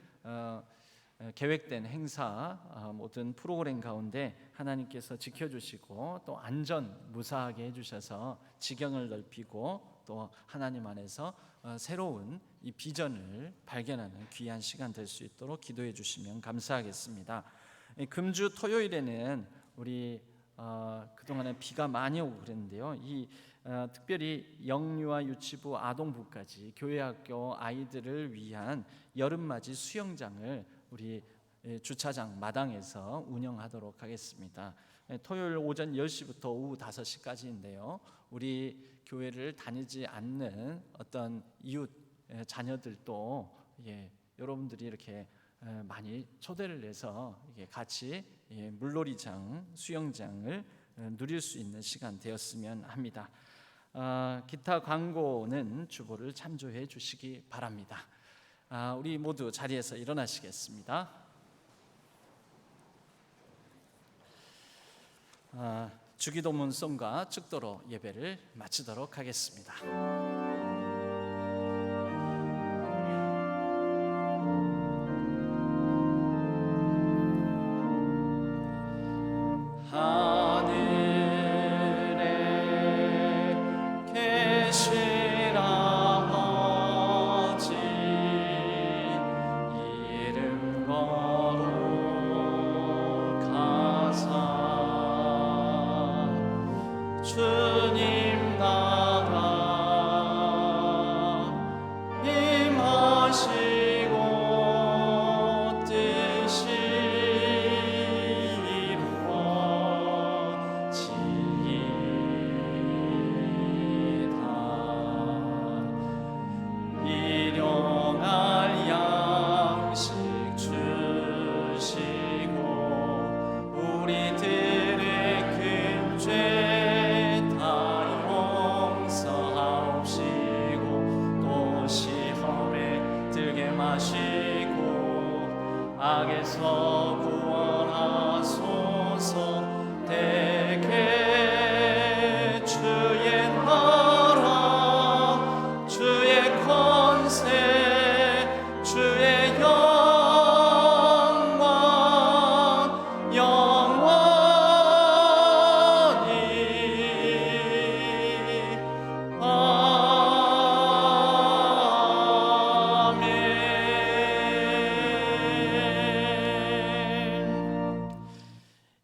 계획된 행사, 모든 프로그램 가운데 하나님께서 지켜주시고 또 안전 무사하게 해주셔서 지경을 넓히고 또 하나님 안에서 새로운 이 비전을 발견하는 귀한 시간 될 수 있도록 기도해 주시면 감사하겠습니다. 금주 토요일에는 우리 그동안에 비가 많이 오고 그랬는데요. 특별히 영유아 유치부 아동부까지 교회학교 아이들을 위한 여름맞이 수영장을 우리 주차장 마당에서 운영하도록 하겠습니다. 토요일 오전 10시부터 오후 5시까지인데요. 우리 교회를 다니지 않는 어떤 이웃 자녀들도 여러분들이 이렇게 많이 초대를 해서 같이 물놀이장, 수영장을 누릴 수 있는 시간 되었으면 합니다. 기타 광고는 주보를 참조해 주시기 바랍니다. 우리 모두 자리에서 일어나시겠습니다. 주기도문송과 축도로 예배를 마치도록 하겠습니다. 주님 나라 임하시고 뜻이 이루어지이다. 일용할 양식 주시고 우리들의 큰 죄 악에서 구원하소서. 대개 주의 나라 주의 권세 주의 영광 영원히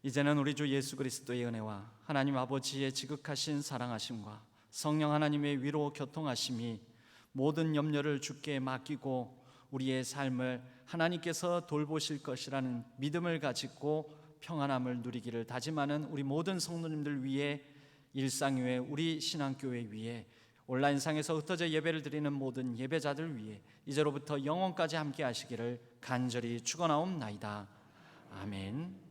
이제는 우리 주 예수 그리스도의 은혜와 하나님 아버지의 지극하신 사랑하심과 성령 하나님의 위로 교통하심이 모든 염려를 주께 맡기고 우리의 삶을 하나님께서 돌보실 것이라는 믿음을 가지고 평안함을 누리기를 다짐하는 우리 모든 성도님들 위해, 일상교회 우리 신앙교회 위해, 온라인상에서 흩어져 예배를 드리는 모든 예배자들 위해 이제로부터 영원까지 함께 하시기를 간절히 축원하옵나이다. 아멘.